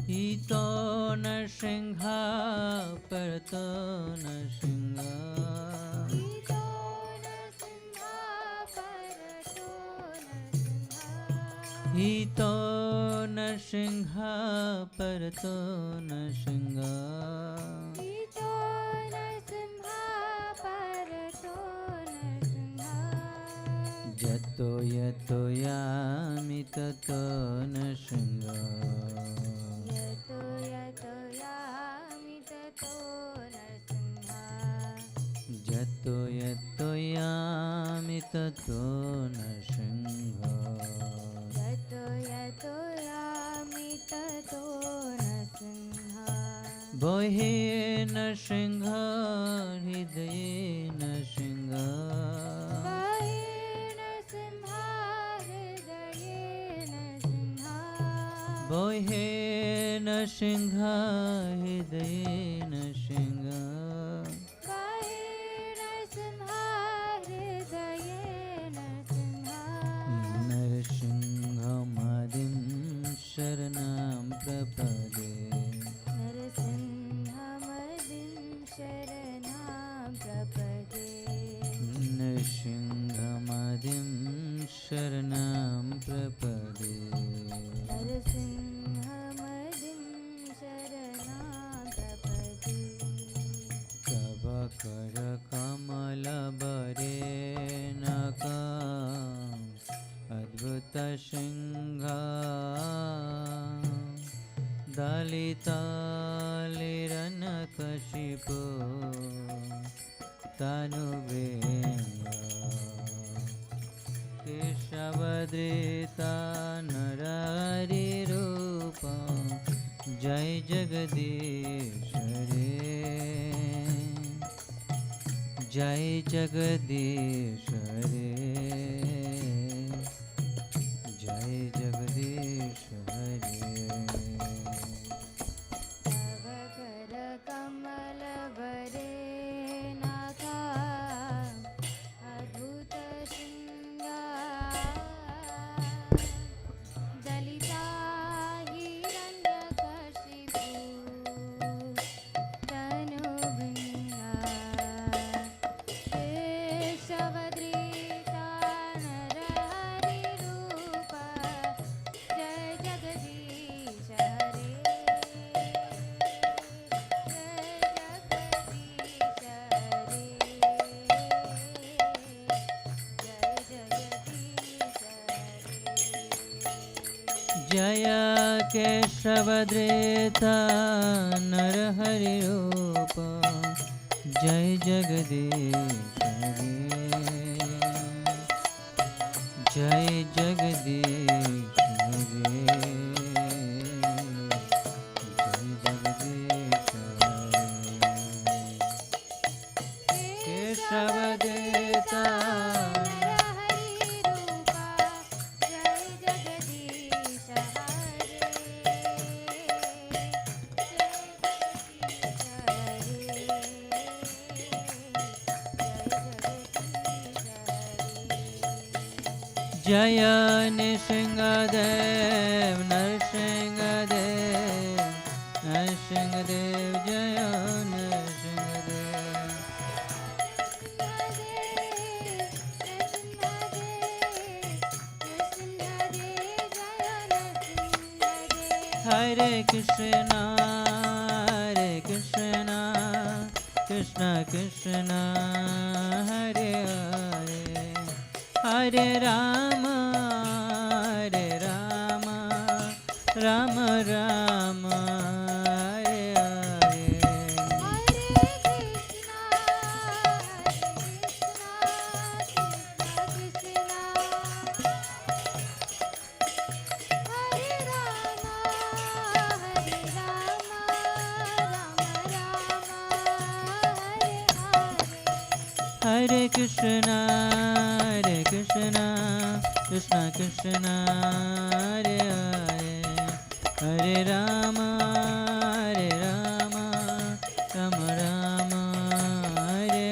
Hito Narsingha Parato Narsingha. Hito Narsingha Parato Narsingha. Jato yato yami tato Narsingha. Jato yato yami tato Narsingha. Bohe Narsingha Hridaye Narsingha. Bohe Narsingha Hridaye Narsingha. Narsingha Madim Sharanam Prapade. Narsinghamadhim Sharanam Prapade. Kavakara Kamala Bare Naka Advuta Shingha. Dalita Lirana Kashipo Tanu Venga. Keshavadrita Narari Rupa. Jai Jagadish Hare. Jai Jagadish Hare. Jai Jagadish Hare. Tanu Binga. केशवद्रेता Narhari रूप जय जगदीश हरे जय जगदीश हरे जय जगदीश हरे केशवद्रेता जय नृसिंहदेव नरसिंहदेव नरसिंहदेव जय नरसिंहदेव हरे कृष्णा कृष्ण कृष्ण हरे हरे हरे राम राम राम हरे हरे हरे कृष्णा कृष्ण कृष्ण हरे हरे हरे राम राम राम हरे हरे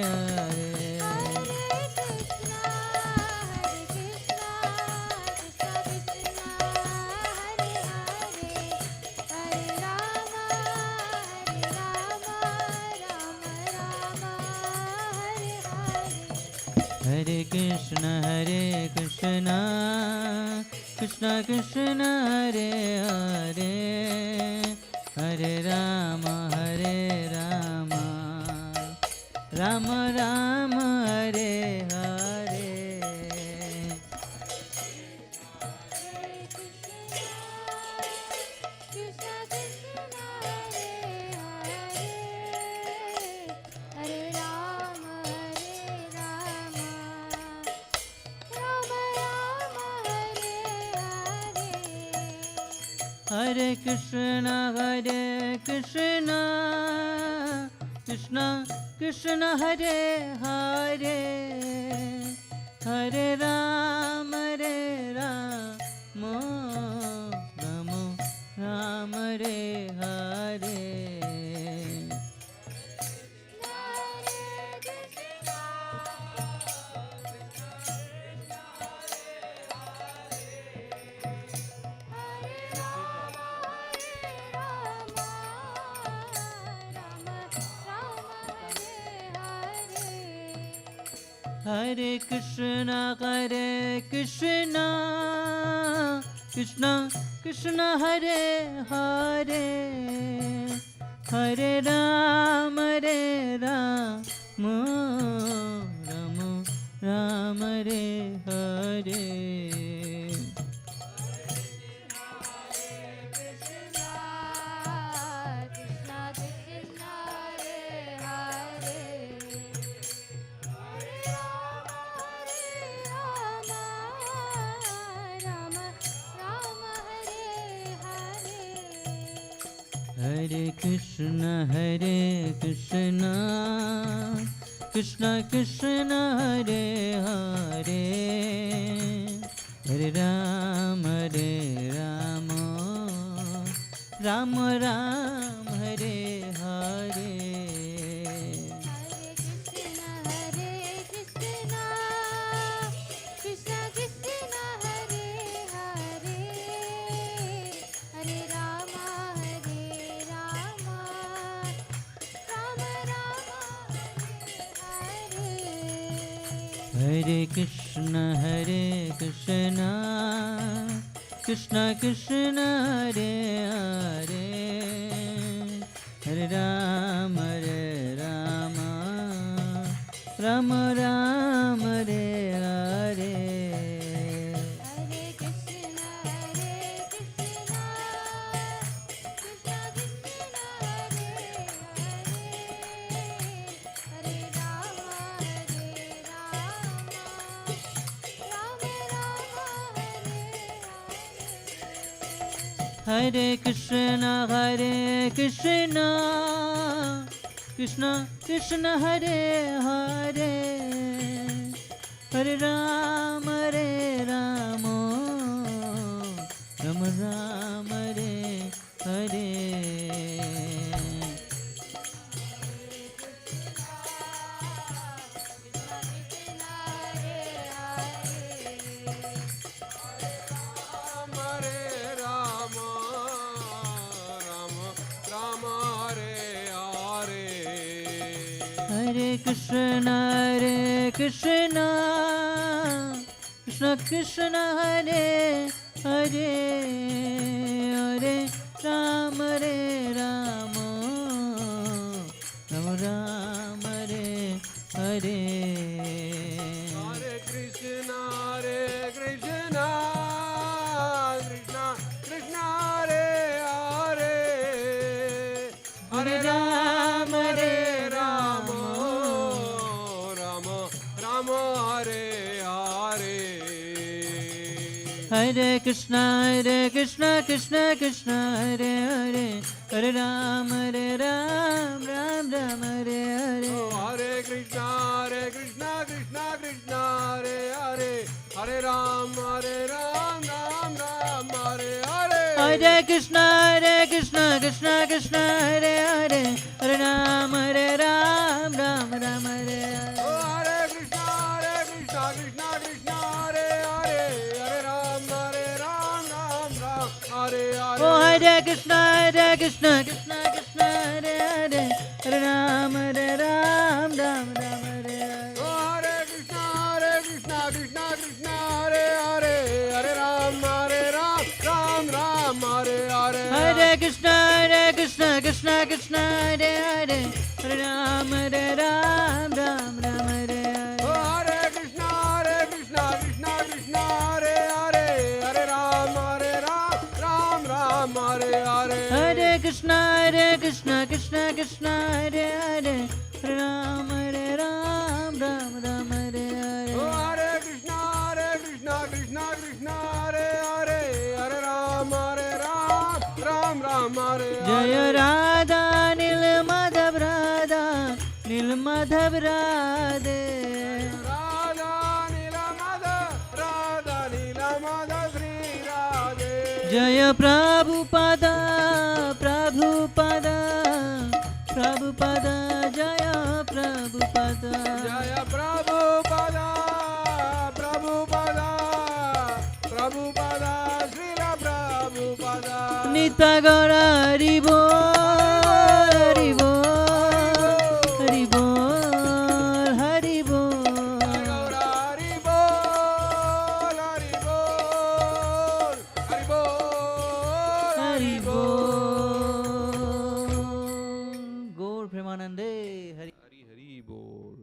हरे कृष्ण कृष्ण कृष्ण हरे हरे हरे राम राम राम हरे हरे हरे कृष्ण कृष्ण कृष्ण हरे हरे हरे राम राम रे हरे हरे कृष्ण कृष्ण कृष्ण हरे हरे हरे राम राम रे हरे हरे कृष्ण कृष्ण कृष्ण हरे हरे हरे राम राम राम हरे हरे हरे कृष्ण कृष्ण कृष्ण हरे हरे हरे राम राम राम रे हरे Hare Krishna, Krishna Krishna, Hare Hare, Hare Rama, Rama Rama, Hare Hare. Hare Rama, Rama Rama, Hare Hare. Hare Krishna, Krishna Krishna, Hare Hare, Hare Rama, Rama Rama, Hare Hare. Hare Krishna, Krishna Krishna, Hare Hare. Hare Rama, Rama Rama Rama, Hare Hare. Hare Krishna, Krishna Krishna, Hare Hare, Hare Ram, Ram Ram, Hare Hare. Hare Krishna, Krishna Krishna, Hare Hare. Hare Ram, Ram Ram, Hare Hare. Hare Krishna, Krishna Hare Hare, Hare Ram, Ram Ram, Hare Hare. Hare Krishna, Krishna Hare Hare. Hare Ram, Ram Hare Hare. Oh Hare Krishna, Krishna Hare Hare, Hare Ram, Ram Ram, Hare Hare. Hare Krishna, Krishna Hare Hare. Hare Ram, Ram Hare Hare. Hare Krishna, Krishna Hare Hare, Hare Ram, Ram Hare Hare. Hare Krishna, Krishna Hare Hare. Hare Ram, Ram Hare Hare. Hare Krishna, Krishna Hare Hare, Hare Ram, Ram Hare Hare. Hare Krishna, Krishna Hare Hare. Hare Ram, Ram Hare Hare. Jaya Radha Nil Madhav Radha, Nil Madhav Radhe. Radha Nila Madha Sri Radhe. Jaya Prabhupada, Jaya Prabhupada. Jaya Prabhupada, Srila Prabhupada. Nitya Gaura Hari Bol, Hari Bol, Hari Bol, Hari Bol. Gaura Hari Bol, Hari Bol, Hari Bol, Hari Bol. Gaur Premanande, Hari. Hari Bol.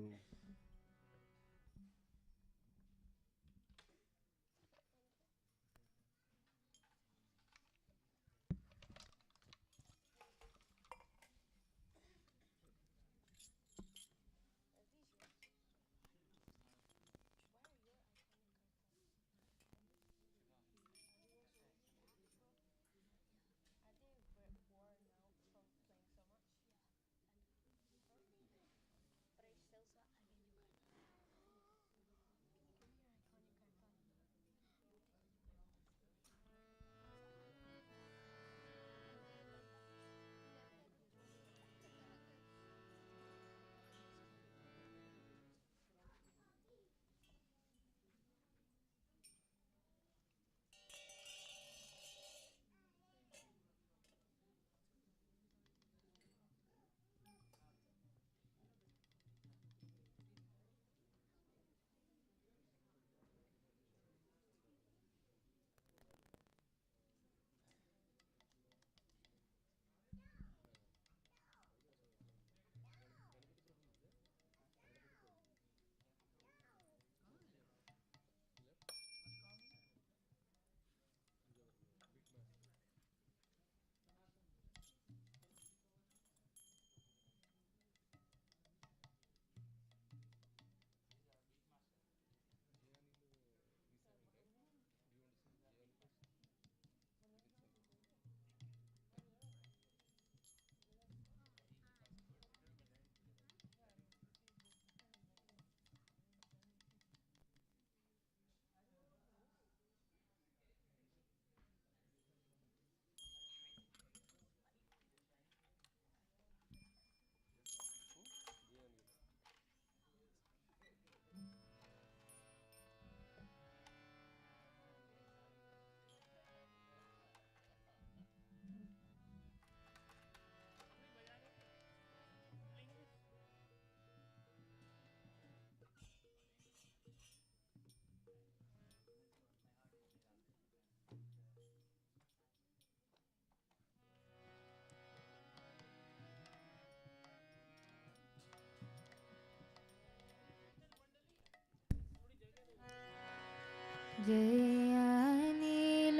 जयानिलो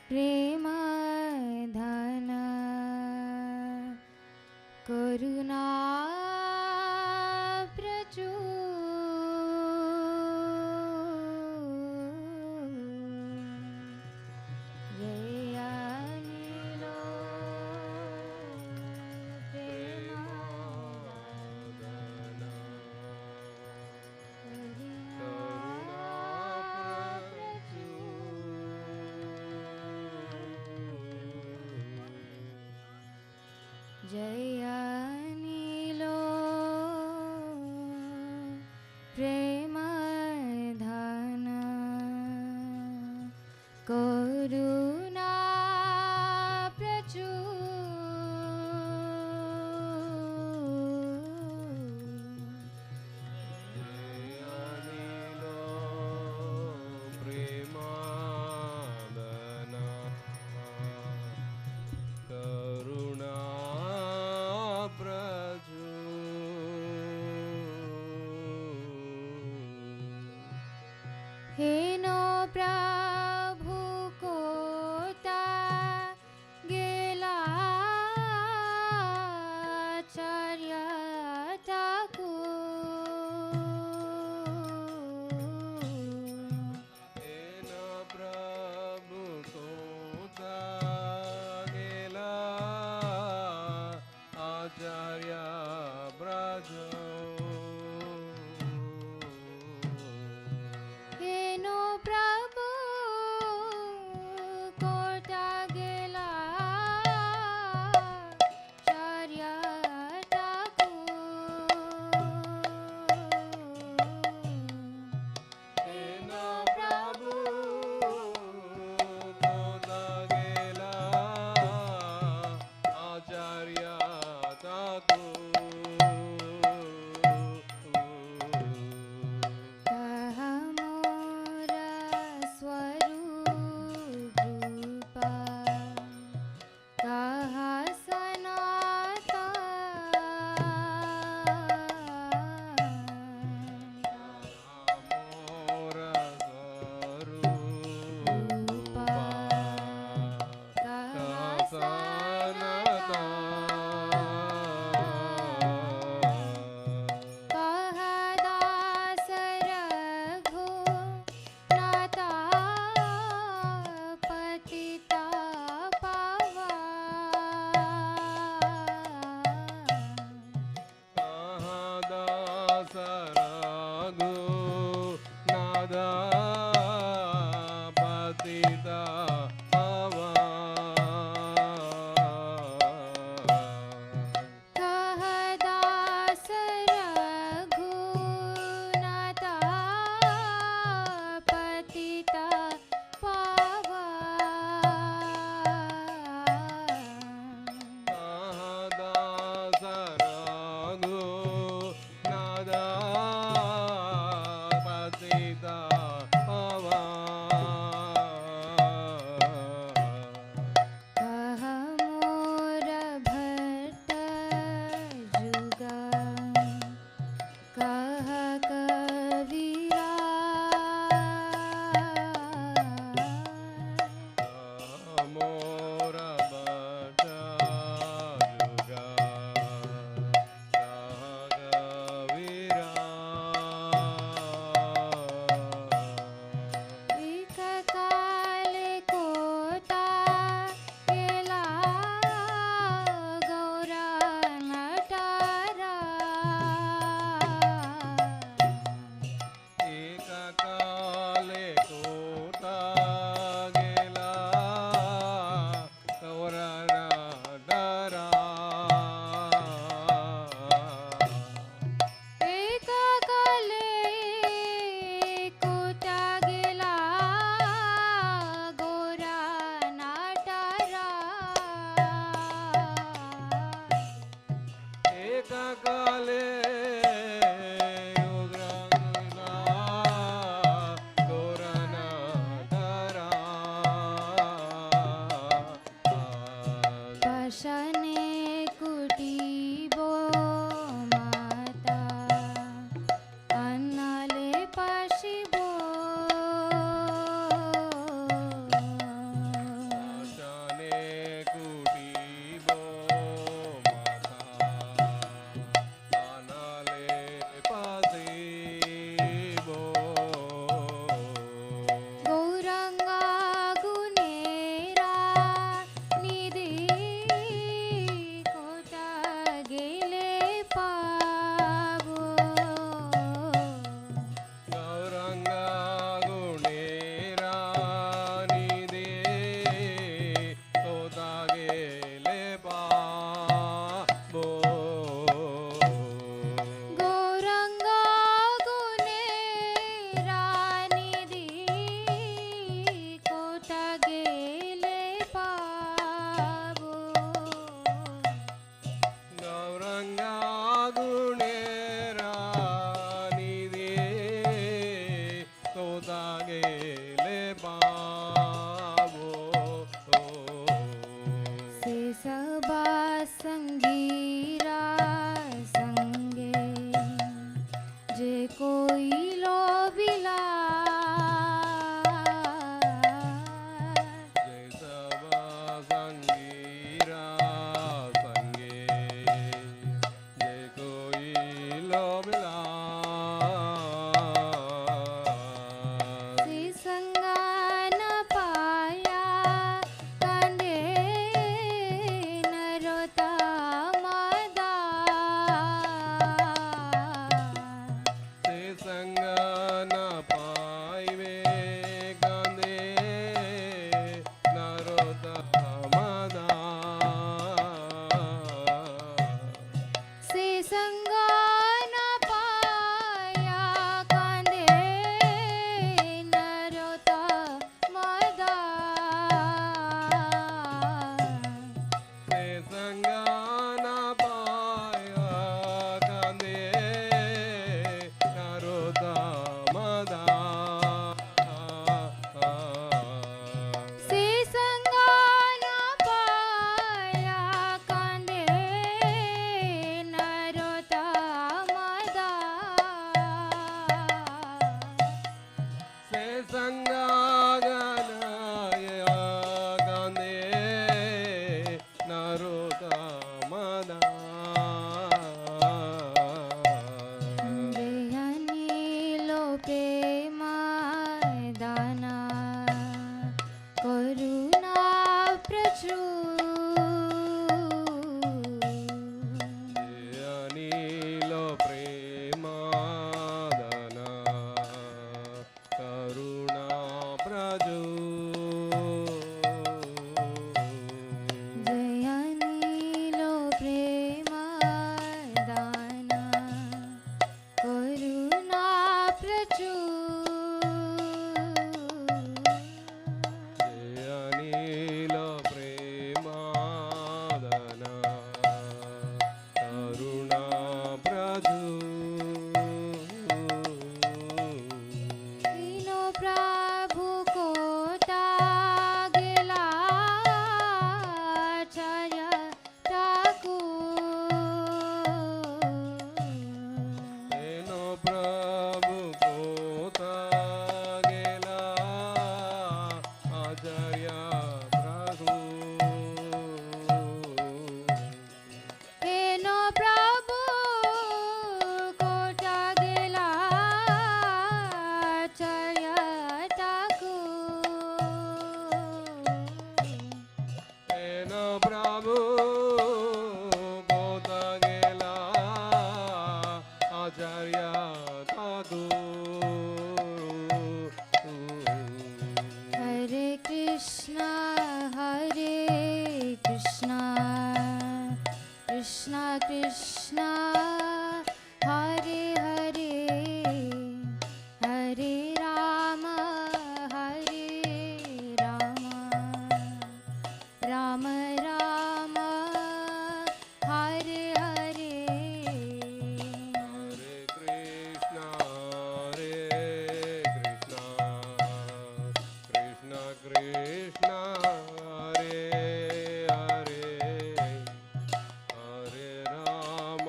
प्रेमधन करुणा प्रचुर जयानिलो जयानिलो प्रेमधन करुणा हेनो प्रभु कोता गेला चर्यताको हेनो प्रभु गौरंगा गुणेरा निधे तोता गेले बाबो से सबा संगीरा संगे जे कोई लोबिला जय सबा संगीरा संगे जय कोई लोबिला से संगा न पाया कांदे न रोता मदा से संग न पाइवे गांधे नरोता मदा से संगा न पाया कांदे न रोता मदा से संग न पाया गांधे नरोता मदा से संगा न पाया कांदे न रोता मदा से संग गनाया गांधे नरोता मदा देहनीलो प्रेमादाना करुणा प्रचुर अनिलो प्रेमादना करुणा प्रजु जयनीलो प्रेमादाना करुणा प्रचुर अनिलो प्रेमादना करुणा प्रजु दीनो प्रभु को तागेला छाया ठाकुर एनो प्रभु कोता गेला आचार्य प्रभु हेनो प्रभु कोटा गेला छाया ठाकुर एनो प्रभु कोता गेला आचार्य हरे कृष्णा कृष्णा कृष्णा हरे हरे हरे राम राम राम हरे हरे हरे कृष्णा कृष्ण कृष्ण हरे हरे हरे राम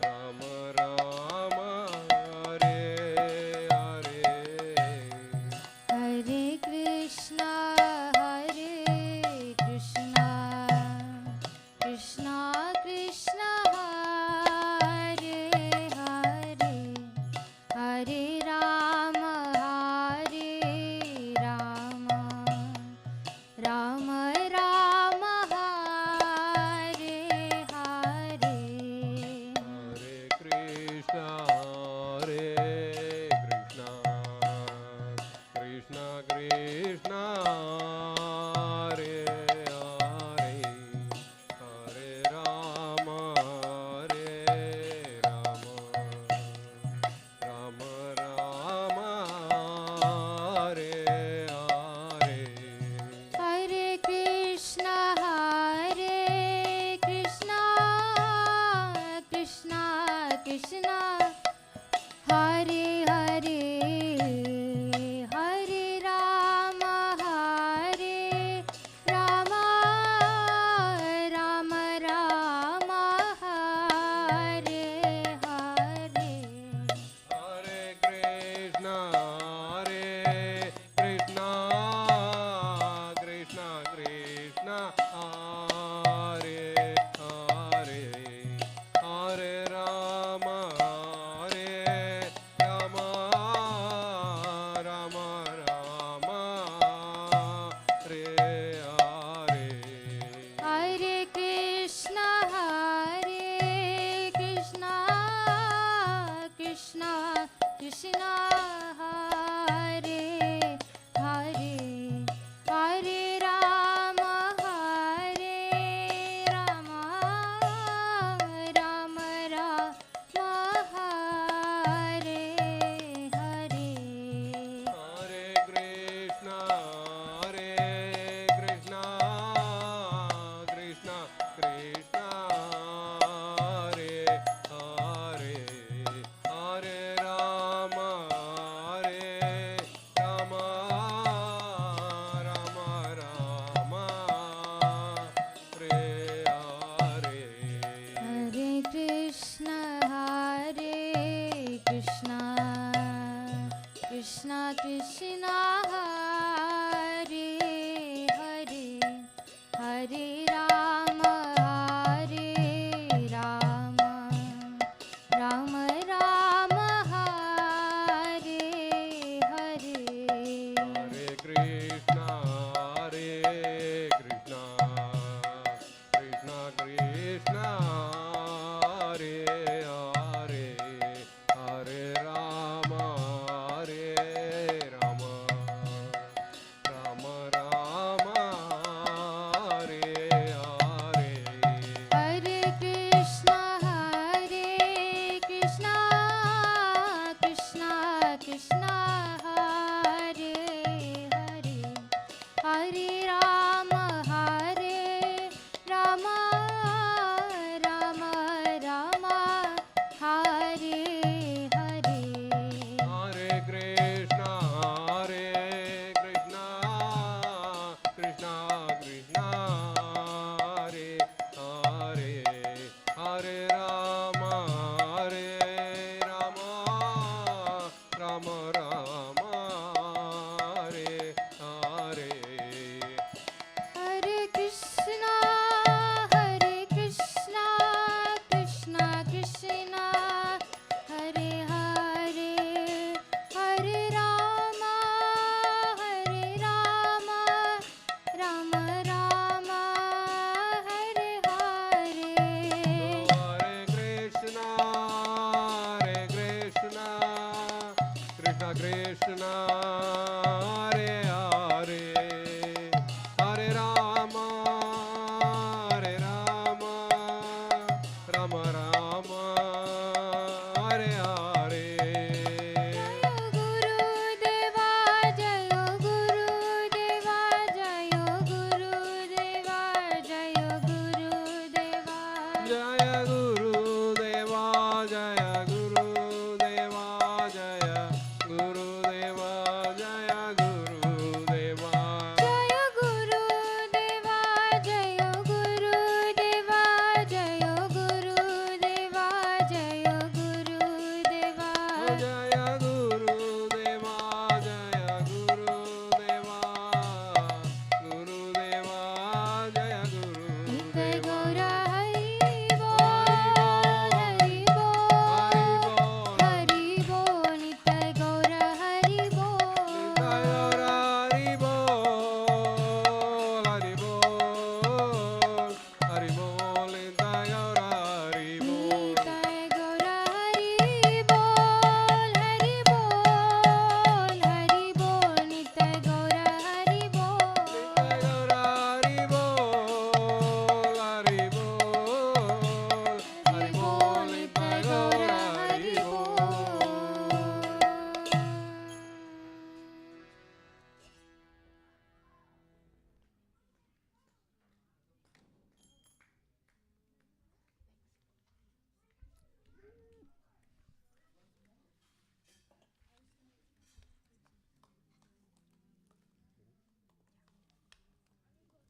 राम राम हरे हरे हरे कृष्णा कृष्णा कृष्णा हरे हरे हरे राम राम राम हरे हरे हरे कृष्ण कृष्ण कृष्ण हरे